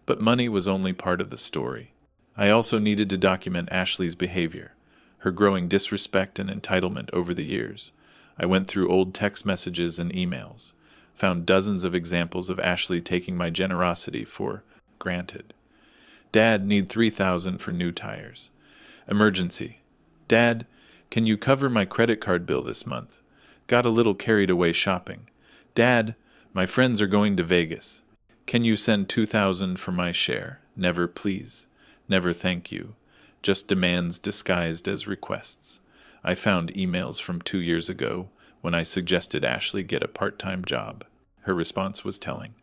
But money was only part of the story. I also needed to document Ashley's behavior, her growing disrespect and entitlement over the years. I went through old text messages and emails, found dozens of examples of Ashley taking my generosity for granted. Dad, need $3,000 for new tires. Emergency. Dad, can you cover my credit card bill this month? Got a little carried away shopping. Dad, my friends are going to Vegas. Can you send $2,000 for my share? Never, please. Never, thank you. Just demands disguised as requests. I found emails from 2 years ago when I suggested Ashley get a part-time job. Her response was telling.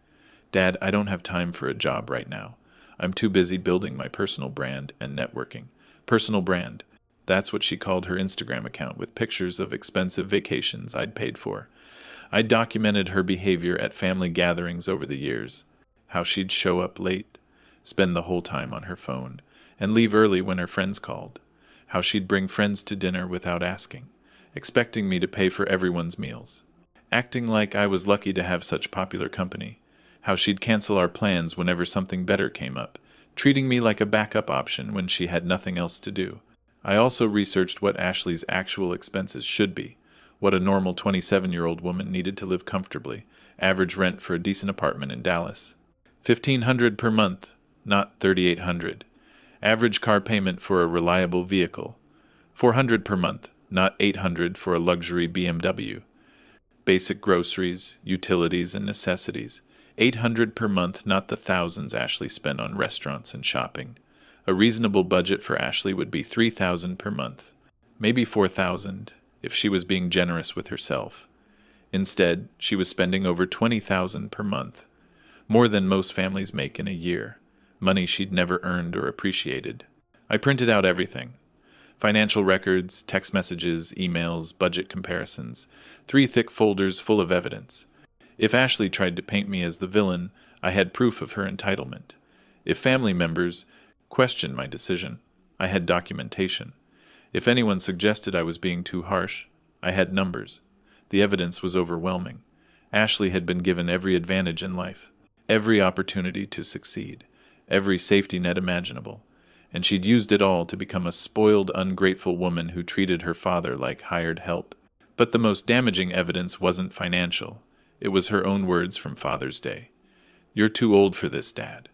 Dad, I don't have time for a job right now. I'm too busy building my personal brand and networking. Personal brand. That's what she called her Instagram account with pictures of expensive vacations I'd paid for. I documented her behavior at family gatherings over the years. How she'd show up late, spend the whole time on her phone, and leave early when her friends called. How she'd bring friends to dinner without asking, expecting me to pay for everyone's meals. Acting like I was lucky to have such popular company. How she'd cancel our plans whenever something better came up, treating me like a backup option when she had nothing else to do. I also researched what Ashley's actual expenses should be, what a normal 27-year-old woman needed to live comfortably, average rent for a decent apartment in Dallas. $1,500 per month, not $3,800. Average car payment for a reliable vehicle. $400 per month, not $800 for a luxury BMW. Basic groceries, utilities, and necessities. $800 per month, not the thousands Ashley spent on restaurants and shopping. A reasonable budget for Ashley would be $3,000 per month, maybe $4,000 if she was being generous with herself. Instead, she was spending over $20,000 per month, more than most families make in a year, money she'd never earned or appreciated. I printed out everything. Financial records, text messages, emails, budget comparisons, 3 thick folders full of evidence. If Ashley tried to paint me as the villain, I had proof of her entitlement. If family members questioned my decision, I had documentation. If anyone suggested I was being too harsh, I had numbers. The evidence was overwhelming. Ashley had been given every advantage in life, every opportunity to succeed, every safety net imaginable, and she'd used it all to become a spoiled, ungrateful woman who treated her father like hired help. But the most damaging evidence wasn't financial. It was her own words from Father's Day. "You're too old for this, Dad."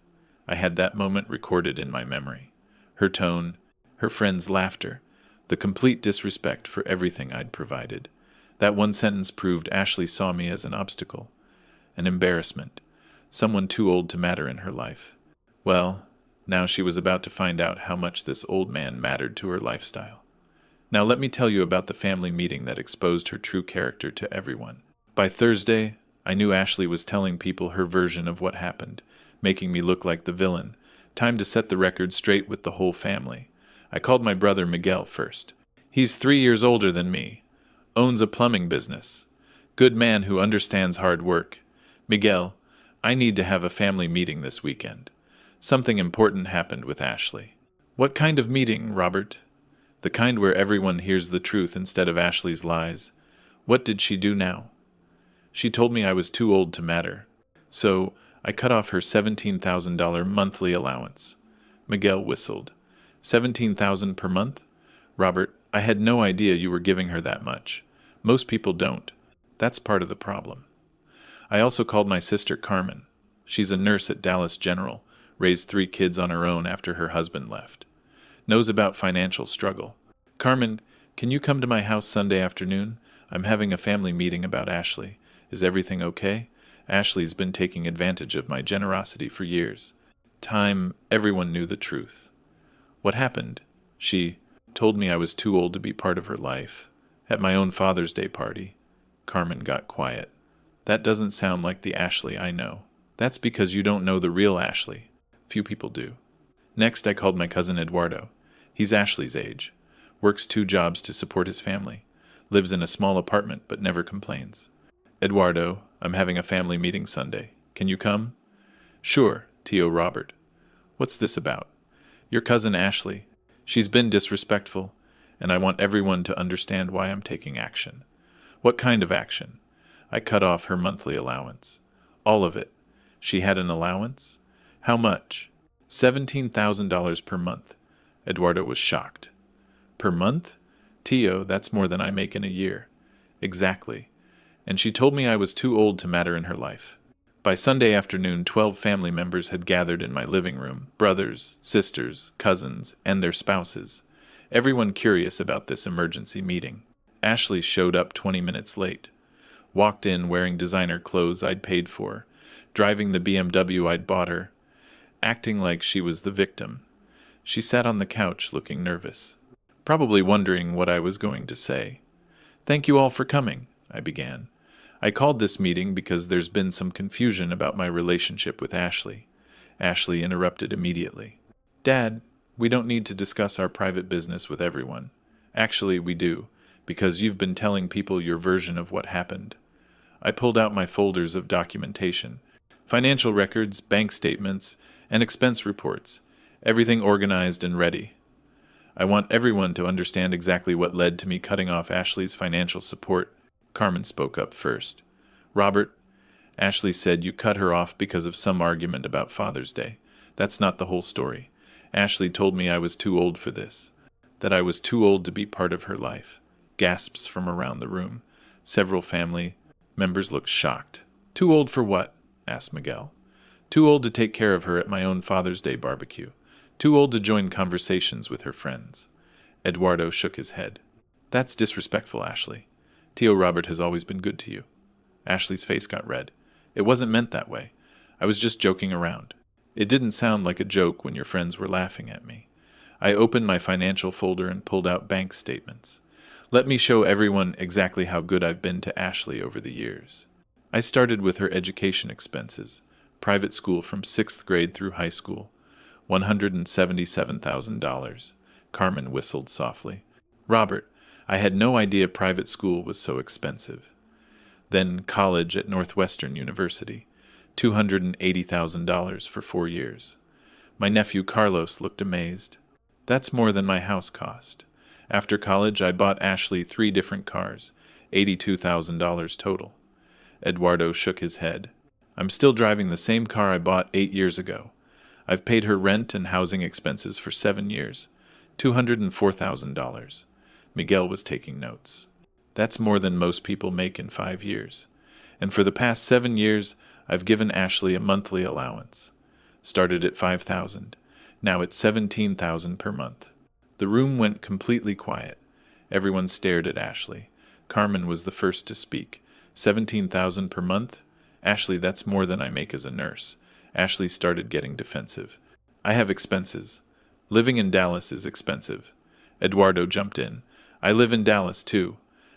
I had that moment recorded in my memory. Her tone, her friend's laughter, the complete disrespect for everything I'd provided. That one sentence proved Ashley saw me as an obstacle, an embarrassment, someone too old to matter in her life. Well, now she was about to find out how much this old man mattered to her lifestyle. Now let me tell you about the family meeting that exposed her true character to everyone. By Thursday, I knew Ashley was telling people her version of what happened, making me look like the villain. Time to set the record straight with the whole family. I called my brother Miguel first. He's 3 years older than me, owns a plumbing business, good man who understands hard work. Miguel, I need to have a family meeting this weekend. Something important happened with Ashley. What kind of meeting, Robert? The kind where everyone hears the truth instead of Ashley's lies. What did she do now? She told me I was too old to matter. So I cut off her $17,000 monthly allowance. Miguel whistled. $17,000 per month? Robert, I had no idea you were giving her that much. Most people don't. That's part of the problem. I also called my sister Carmen. She's a nurse at Dallas General, raised 3 kids on her own after her husband left. Knows about financial struggle. Carmen, can you come to my house Sunday afternoon? I'm having a family meeting about Ashley. Is everything okay? Ashley's been taking advantage of my generosity for years. Everyone knew the truth. What happened? She told me I was too old to be part of her life. At my own Father's Day party. Carmen got quiet. That doesn't sound like the Ashley I know. That's because you don't know the real Ashley. Few people do. Next, I called my cousin Eduardo. He's Ashley's age. Works 2 jobs to support his family. Lives in a small apartment but never complains. Eduardo, I'm having a family meeting Sunday. Can you come? Sure, Tio Robert. What's this about? Your cousin Ashley. She's been disrespectful, and I want everyone to understand why I'm taking action. What kind of action? I cut off her monthly allowance. All of it. She had an allowance? How much? $17,000 per month. Eduardo was shocked. Per month? Tio, that's more than I make in a year. Exactly. And she told me I was too old to matter in her life. By Sunday afternoon, 12 family members had gathered in my living room, brothers, sisters, cousins, and their spouses, everyone curious about this emergency meeting. Ashley showed up 20 minutes late. Walked in wearing designer clothes I'd paid for, driving the BMW I'd bought her, acting like she was the victim. She sat on the couch looking nervous, probably wondering what I was going to say. Thank you all for coming, I began. I called this meeting because there's been some confusion about my relationship with Ashley. Ashley interrupted immediately. Dad, we don't need to discuss our private business with everyone. Actually, we do, because you've been telling people your version of what happened. I pulled out my folders of documentation, financial records, bank statements, and expense reports, everything organized and ready. I want everyone to understand exactly what led to me cutting off Ashley's financial support. Carmen spoke up first. Robert, Ashley said you cut her off because of some argument about Father's Day. That's not the whole story. Ashley told me I was too old for this, that I was too old to be part of her life. Gasps from around the room. Several family members looked shocked. Too old for what? Asked Miguel. Too old to take care of her at my own Father's Day barbecue. Too old to join conversations with her friends. Eduardo shook his head. That's disrespectful, Ashley. Tio Robert has always been good to you. Ashley's face got red. It wasn't meant that way. I was just joking around. It didn't sound like a joke when your friends were laughing at me. I opened my financial folder and pulled out bank statements. Let me show everyone exactly how good I've been to Ashley over the years. I started with her education expenses. Private school from 6th grade through high school. $177,000. Carmen whistled softly. Robert, I had no idea private school was so expensive. Then college at Northwestern University. $280,000 for 4 years. My nephew Carlos looked amazed. That's more than my house cost. After college, I bought Ashley 3 different cars, $82,000 total. Eduardo shook his head. I'm still driving the same car I bought 8 years ago. I've paid her rent and housing expenses for 7 years, $204,000. Miguel was taking notes. That's more than most people make in 5 years. And for the past 7 years, I've given Ashley a monthly allowance. Started at $5,000. Now it's 17,000 per month. The room went completely quiet. Everyone stared at Ashley. Carmen was the first to speak. 17,000 per month? Ashley, that's more than I make as a nurse. Ashley started getting defensive. I have expenses. Living in Dallas is expensive. Eduardo jumped in. I live in Dallas, too.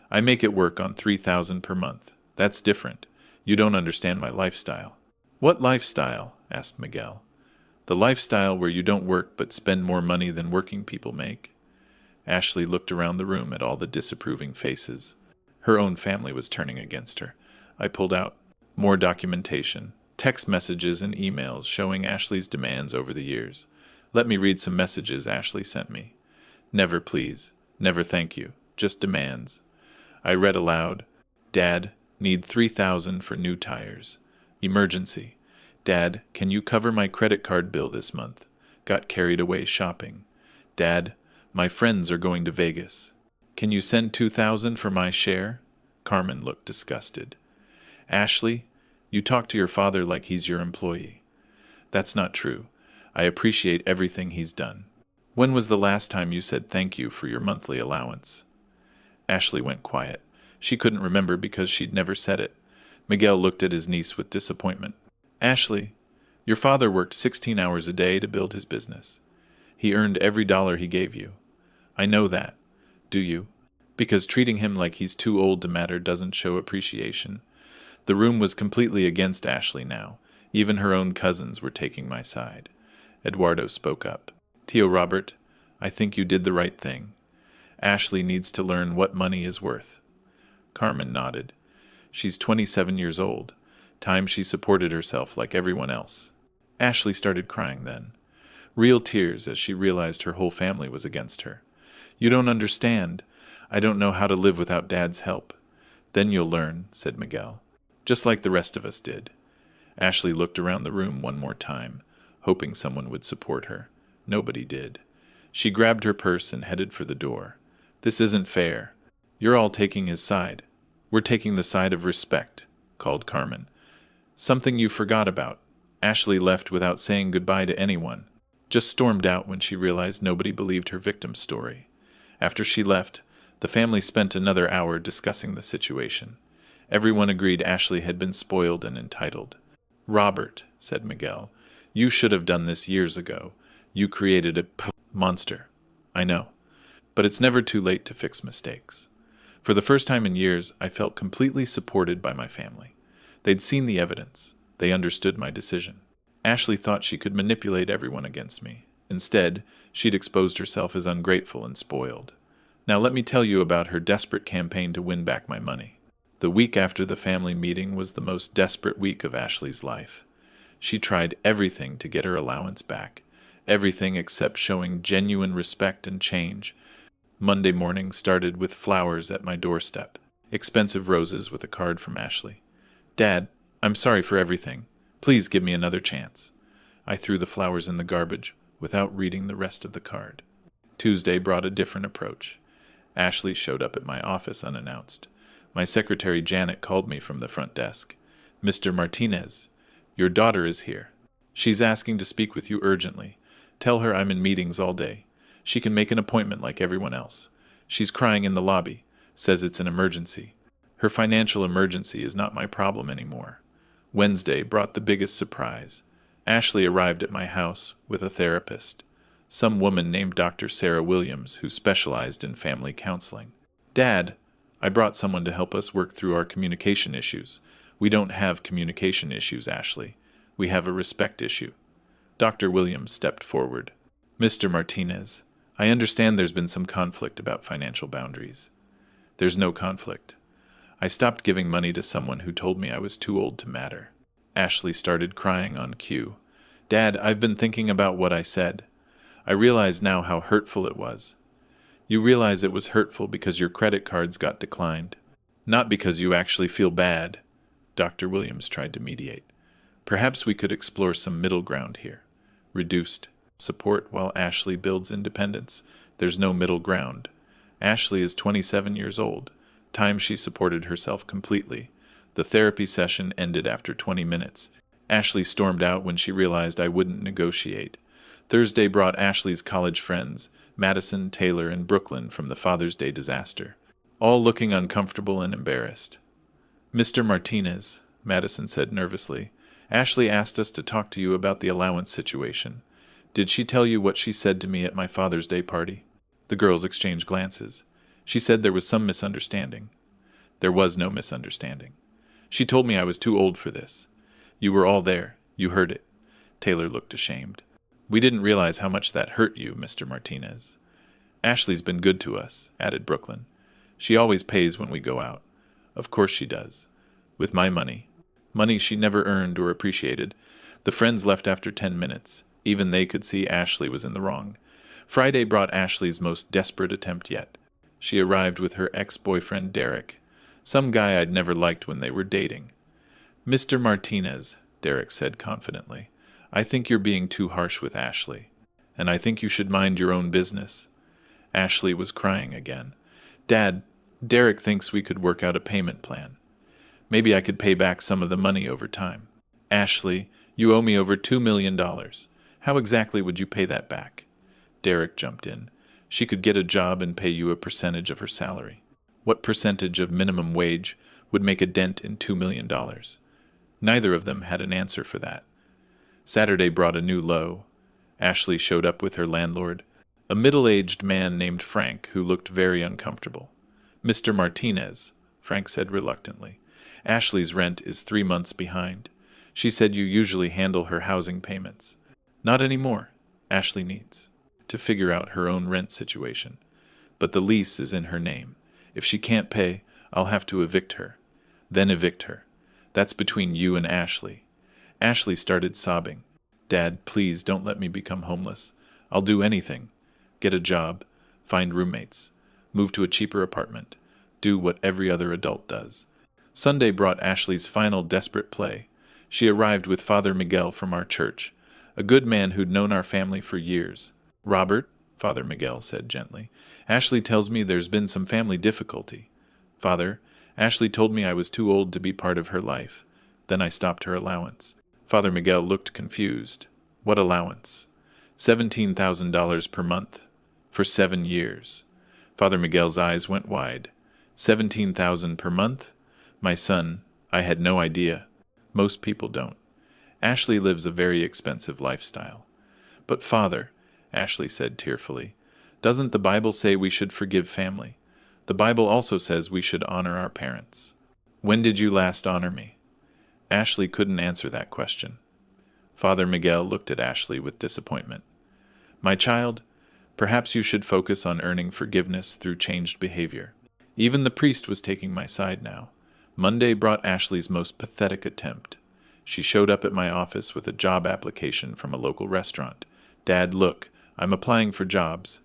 I make it work on 3,000 per month. That's different. You don't understand my lifestyle. What lifestyle? Asked Miguel. The lifestyle where you don't work but spend more money than working people make. Ashley looked around the room at all the disapproving faces. Her own family was turning against her. I pulled out more documentation, text messages and emails showing Ashley's demands over the years. Let me read some messages Ashley sent me. Never please. Never thank you. Just demands. I read aloud. Dad, need 3,000 for new tires. Emergency. Dad, can you cover my credit card bill this month? Got carried away shopping. Dad, my friends are going to Vegas. Can you send 2,000 for my share? Carmen looked disgusted. Ashley, you talk to your father like he's your employee. That's not true. I appreciate everything he's done. When was the last time you said thank you for your monthly allowance? Ashley went quiet. She couldn't remember because she'd never said it. Miguel looked at his niece with disappointment. Ashley, your father worked 16 hours a day to build his business. He earned every dollar he gave you. I know that. Do you? Because treating him like he's too old to matter doesn't show appreciation. The room was completely against Ashley now. Even her own cousins were taking my side. Eduardo spoke up. Tio Robert, I think you did the right thing. Ashley needs to learn what money is worth. Carmen nodded. She's 27 years old. Time she supported herself like everyone else. Ashley started crying then. Real tears as she realized her whole family was against her. You don't understand. I don't know how to live without Dad's help. Then you'll learn, said Miguel. Just like the rest of us did. Ashley looked around the room one more time, hoping someone would support her. Nobody did. She grabbed her purse and headed for the door. This isn't fair. You're all taking his side. We're taking the side of respect, called Carmen. Something you forgot about. Ashley left without saying goodbye to anyone. Just stormed out when she realized nobody believed her victim's story. After she left, the family spent another hour discussing the situation. Everyone agreed Ashley had been spoiled and entitled. Robert, said Miguel, you should have done this years ago. You created a monster. I know. But it's never too late to fix mistakes. For the first time in years, I felt completely supported by my family. They'd seen the evidence. They understood my decision. Ashley thought she could manipulate everyone against me. Instead, she'd exposed herself as ungrateful and spoiled. Now let me tell you about her desperate campaign to win back my money. The week after the family meeting was the most desperate week of Ashley's life. She tried everything to get her allowance back. Everything except showing genuine respect and change. Monday morning started with flowers at my doorstep. Expensive roses with a card from Ashley. Dad, I'm sorry for everything. Please give me another chance. I threw the flowers in the garbage without reading the rest of the card. Tuesday brought a different approach. Ashley showed up at my office unannounced. My secretary Janet called me from the front desk. Mr. Martinez, your daughter is here. She's asking to speak with you urgently. Tell her I'm in meetings all day. She can make an appointment like everyone else. She's crying in the lobby, says it's an emergency. Her financial emergency is not my problem anymore. Wednesday brought the biggest surprise. Ashley arrived at my house with a therapist, some woman named Dr. Sarah Williams who specialized in family counseling. Dad, I brought someone to help us work through our communication issues. We don't have communication issues, Ashley. We have a respect issue. Dr. Williams stepped forward. Mr. Martinez, I understand there's been some conflict about financial boundaries. There's no conflict. I stopped giving money to someone who told me I was too old to matter. Ashley started crying on cue. Dad, I've been thinking about what I said. I realize now how hurtful it was. You realize it was hurtful because your credit cards got declined, not because you actually feel bad. Dr. Williams tried to mediate. Perhaps we could explore some middle ground here. Reduced support while Ashley builds independence. There's no middle ground. Ashley is 27 years old. Time she supported herself completely. The therapy session ended after 20 minutes. Ashley stormed out when she realized I wouldn't negotiate. Thursday brought Ashley's college friends, Madison, Taylor, and Brooklyn, from the Father's Day disaster, all looking uncomfortable and embarrassed. Mr. Martinez, Madison said nervously, Ashley asked us to talk to you about the allowance situation. Did she tell you what she said to me at my Father's Day party? The girls exchanged glances. She said there was some misunderstanding. There was no misunderstanding. She told me I was too old for this. You were all there. You heard it. Taylor looked ashamed. We didn't realize how much that hurt you, Mr. Martinez. Ashley's been good to us, added Brooklyn. She always pays when we go out. Of course she does. With my money. Money she never earned or appreciated. The friends left after 10 minutes. Even they could see Ashley was in the wrong. Friday brought Ashley's most desperate attempt yet. She arrived with her ex-boyfriend Derek, some guy I'd never liked when they were dating. Mr. Martinez, Derek said confidently, I think you're being too harsh with Ashley, and I think you should mind your own business. Ashley was crying again. Dad, Derek thinks we could work out a payment plan. Maybe I could pay back some of the money over time. Ashley, you owe me over $2 million. How exactly would you pay that back? Derek jumped in. She could get a job and pay you a percentage of her salary. What percentage of minimum wage would make a dent in $2 million? Neither of them had an answer for that. Saturday brought a new low. Ashley showed up with her landlord, a middle-aged man named Frank who looked very uncomfortable. Mr. Martinez, Frank said reluctantly, Ashley's rent is 3 months behind. She said you usually handle her housing payments. Not anymore. Ashley needs to figure out her own rent situation. But the lease is in her name. If she can't pay, I'll have to evict her. Then evict her. That's between you and Ashley. Ashley started sobbing. Dad, please don't let me become homeless. I'll do anything. Get a job. Find roommates. Move to a cheaper apartment. Do what every other adult does. Sunday brought Ashley's final desperate play. She arrived with Father Miguel from our church, a good man who'd known our family for years. Robert, Father Miguel said gently, Ashley tells me there's been some family difficulty. Father, Ashley told me I was too old to be part of her life. Then I stopped her allowance. Father Miguel looked confused. What allowance? $17,000 per month. For 7 years. Father Miguel's eyes went wide. $17,000 per month? My son, I had no idea. Most people don't. Ashley lives a very expensive lifestyle. But Father, Ashley said tearfully, doesn't the Bible say we should forgive family? The Bible also says we should honor our parents. When did you last honor me? Ashley couldn't answer that question. Father Miguel looked at Ashley with disappointment. My child, perhaps you should focus on earning forgiveness through changed behavior. Even the priest was taking my side now. Monday brought Ashley's most pathetic attempt. She showed up at my office with a job application from a local restaurant. Dad, look, I'm applying for jobs.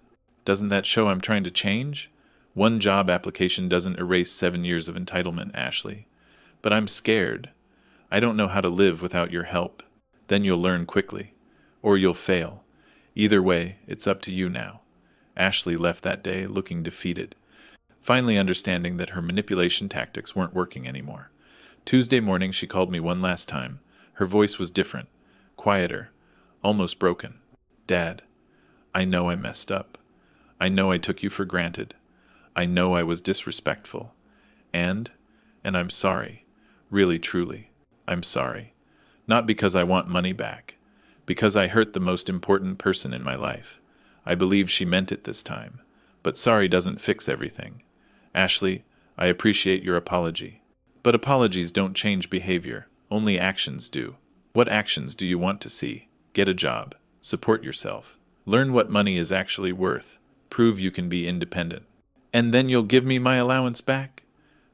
Doesn't that show I'm trying to change? One job application doesn't erase 7 years of entitlement, Ashley. But I'm scared. I don't know how to live without your help. Then you'll learn quickly. Or you'll fail. Either way, it's up to you now. Ashley left that day looking defeated, finally understanding that her manipulation tactics weren't working anymore. Tuesday morning she called me one last time. Her voice was different, quieter, almost broken. Dad, I know I messed up. I know I took you for granted. I know I was disrespectful. And I'm sorry. Really, truly, I'm sorry. Not because I want money back. Because I hurt the most important person in my life. I believe she meant it this time. But sorry doesn't fix everything. Ashley, I appreciate your apology. But apologies don't change behavior. Only actions do. What actions do you want to see? Get a job. Support yourself. Learn what money is actually worth. Prove you can be independent. And then you'll give me my allowance back?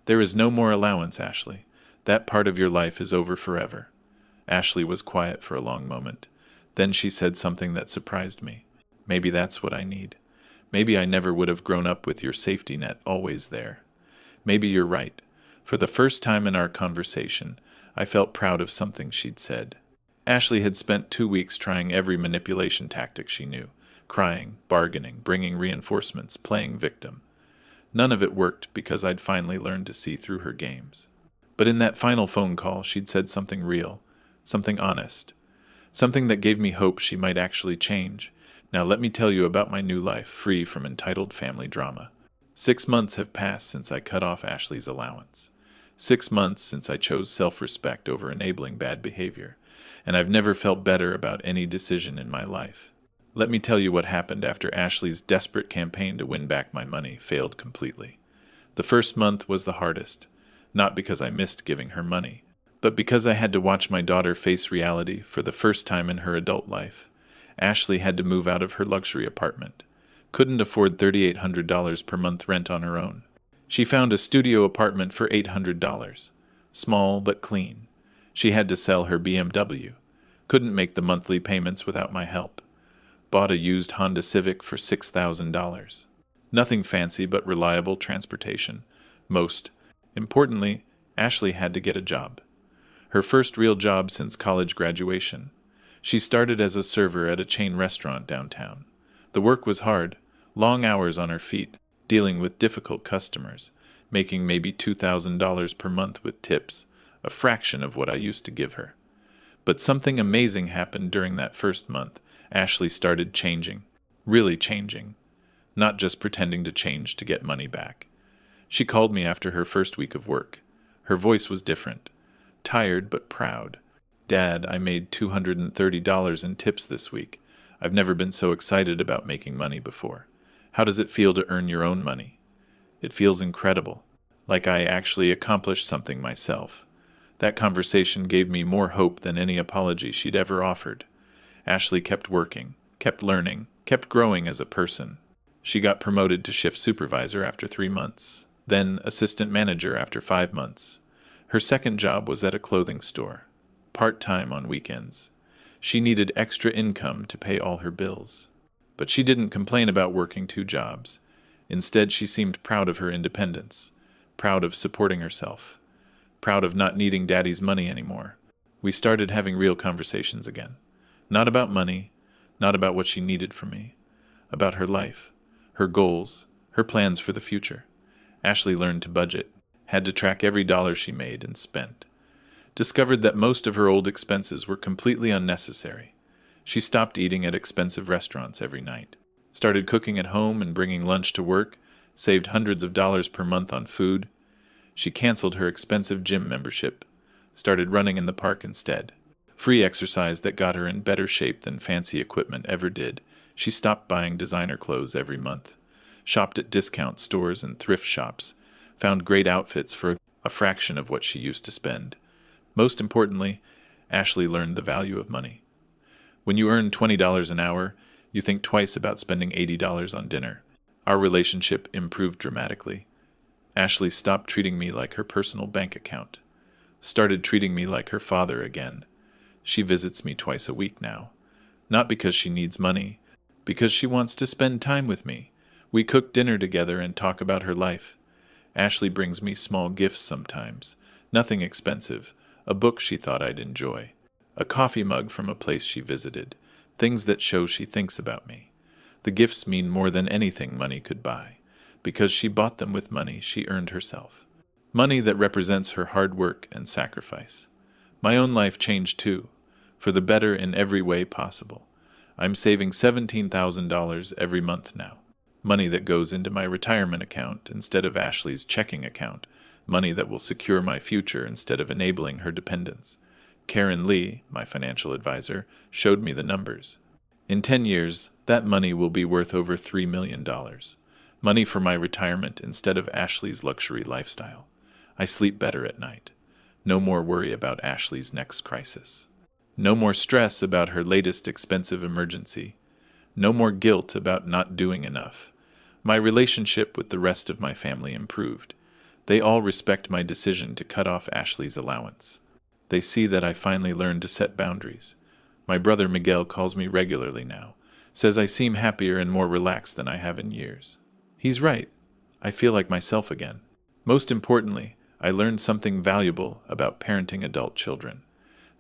There is no more allowance, Ashley. That part of your life is over forever. Ashley was quiet for a long moment. Then she said something that surprised me. Maybe that's what I need. Maybe I never would have grown up with your safety net always there. Maybe you're right. For the first time in our conversation, I felt proud of something she'd said. Ashley had spent 2 weeks trying every manipulation tactic she knew. Crying, bargaining, bringing reinforcements, playing victim. None of it worked because I'd finally learned to see through her games. But in that final phone call, she'd said something real, something honest. something that gave me hope she might actually change. Now let me tell you about my new life, free from entitled family drama. 6 months have passed since I cut off Ashley's allowance. 6 months since I chose self-respect over enabling bad behavior, and I've never felt better about any decision in my life. Let me tell you what happened after Ashley's desperate campaign to win back my money failed completely. The first month was the hardest, not because I missed giving her money, but because I had to watch my daughter face reality for the first time in her adult life. Ashley had to move out of her luxury apartment. Couldn't afford $3,800 per month rent on her own. She found a studio apartment for $800. Small but clean. She had to sell her BMW. Couldn't make the monthly payments without my help. Bought a used Honda Civic for $6,000. Nothing fancy but reliable transportation. Most importantly, Ashley had to get a job. Her first real job since college graduation. She started as a server at a chain restaurant downtown. The work was hard, long hours on her feet, dealing with difficult customers, making maybe $2,000 per month with tips, a fraction of what I used to give her. But something amazing happened during that first month. Ashley started changing, really changing, not just pretending to change to get money back. She called me after her first week of work. Her voice was different, tired but proud. "Dad, I made $230 in tips this week. I've never been so excited about making money before. How does it feel to earn your own money?" "It feels incredible, like I actually accomplished something myself." That conversation gave me more hope than any apology she'd ever offered. Ashley kept working, kept learning, kept growing as a person. She got promoted to shift supervisor after 3 months, then assistant manager after 5 months. Her second job was at a clothing store, part-time on weekends. She needed extra income to pay all her bills. But she didn't complain about working 2 jobs. Instead, she seemed proud of her independence, proud of supporting herself, proud of not needing Daddy's money anymore. We started having real conversations again. Not about money, not about what she needed from me, about her life, her goals, her plans for the future. Ashley learned to budget, had to track every dollar she made and spent. Discovered that most of her old expenses were completely unnecessary. She stopped eating at expensive restaurants every night, started cooking at home and bringing lunch to work, saved hundreds of dollars per month on food. She canceled her expensive gym membership, started running in the park instead. Free exercise that got her in better shape than fancy equipment ever did. She stopped buying designer clothes every month, shopped at discount stores and thrift shops, found great outfits for a fraction of what she used to spend. Most importantly, Ashley learned the value of money. When you earn $20 an hour, you think twice about spending $80 on dinner. Our relationship improved dramatically. Ashley stopped treating me like her personal bank account, started treating me like her father again. She visits me twice a week now, not because she needs money, because she wants to spend time with me. We cook dinner together and talk about her life. Ashley brings me small gifts sometimes, nothing expensive, a book she thought I'd enjoy, a coffee mug from a place she visited, things that show she thinks about me. The gifts mean more than anything money could buy, because she bought them with money she earned herself. Money that represents her hard work and sacrifice. My own life changed too, for the better in every way possible. I'm saving $17,000 every month now. Money that goes into my retirement account instead of Ashley's checking account. Money that will secure my future instead of enabling her dependence. Karen Lee, my financial advisor, showed me the numbers. In 10 years, that money will be worth over $3 million. Money for my retirement instead of Ashley's luxury lifestyle. I sleep better at night. No more worry about Ashley's next crisis. No more stress about her latest expensive emergency. No more guilt about not doing enough. My relationship with the rest of my family improved. They all respect my decision to cut off Ashley's allowance. They see that I finally learned to set boundaries. My brother Miguel calls me regularly now, says I seem happier and more relaxed than I have in years. He's right. I feel like myself again. Most importantly, I learned something valuable about parenting adult children.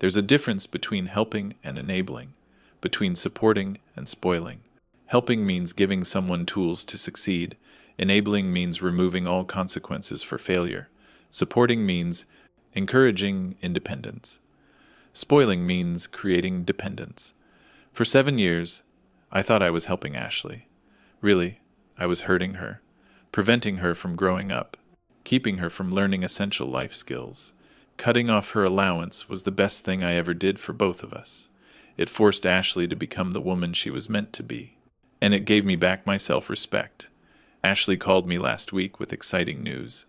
There's a difference between helping and enabling, between supporting and spoiling. Helping means giving someone tools to succeed. Enabling means removing all consequences for failure. Supporting means encouraging independence. Spoiling means creating dependence. For 7 years, I thought I was helping Ashley. Really, I was hurting her, preventing her from growing up, keeping her from learning essential life skills. Cutting off her allowance was the best thing I ever did for both of us. It forced Ashley to become the woman she was meant to be. And it gave me back my self-respect. Ashley called me last week with exciting news.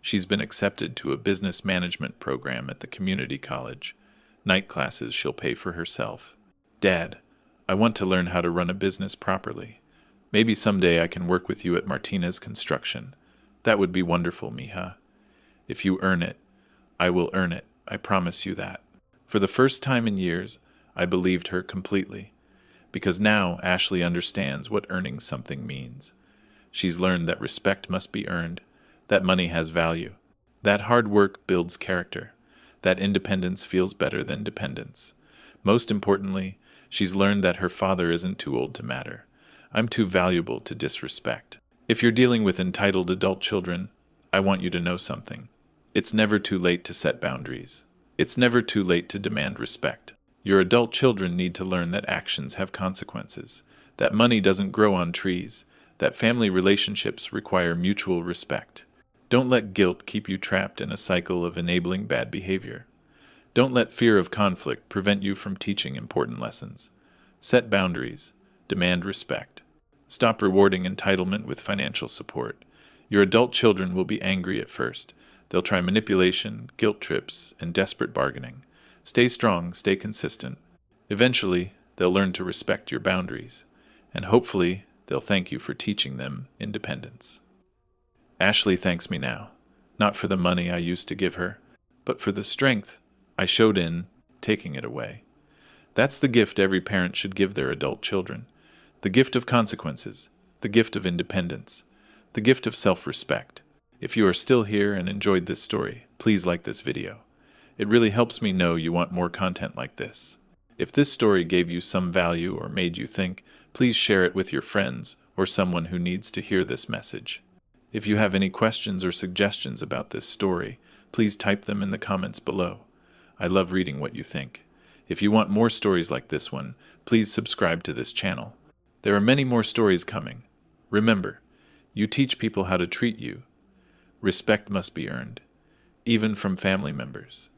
She's been accepted to a business management program at the community college. Night classes she'll pay for herself. Dad, I want to learn how to run a business properly. Maybe someday I can work with you at Martinez Construction. That would be wonderful, mija. If you earn it, I will earn it. I promise you that. For the first time in years, I believed her completely. Because now Ashley understands what earning something means. She's learned that respect must be earned, that money has value, that hard work builds character, that independence feels better than dependence. Most importantly, she's learned that her father isn't too old to matter. I'm too valuable to disrespect. If you're dealing with entitled adult children, I want you to know something. It's never too late to set boundaries. It's never too late to demand respect. Your adult children need to learn that actions have consequences, that money doesn't grow on trees, that family relationships require mutual respect. Don't let guilt keep you trapped in a cycle of enabling bad behavior. Don't let fear of conflict prevent you from teaching important lessons. Set boundaries. Demand respect. Stop rewarding entitlement with financial support. Your adult children will be angry at first. They'll try manipulation, guilt trips, and desperate bargaining. Stay strong, stay consistent. Eventually, they'll learn to respect your boundaries. And hopefully, they'll thank you for teaching them independence. Ashley thanks me now, not for the money I used to give her, but for the strength I showed in taking it away. That's the gift every parent should give their adult children. The gift of consequences, the gift of independence, the gift of self-respect. If you are still here and enjoyed this story, please like this video. It really helps me know you want more content like this. If this story gave you some value or made you think, please share it with your friends or someone who needs to hear this message. If you have any questions or suggestions about this story, please type them in the comments below. I love reading what you think. If you want more stories like this one, please subscribe to this channel. There are many more stories coming. Remember, you teach people how to treat you. Respect must be earned, even from family members.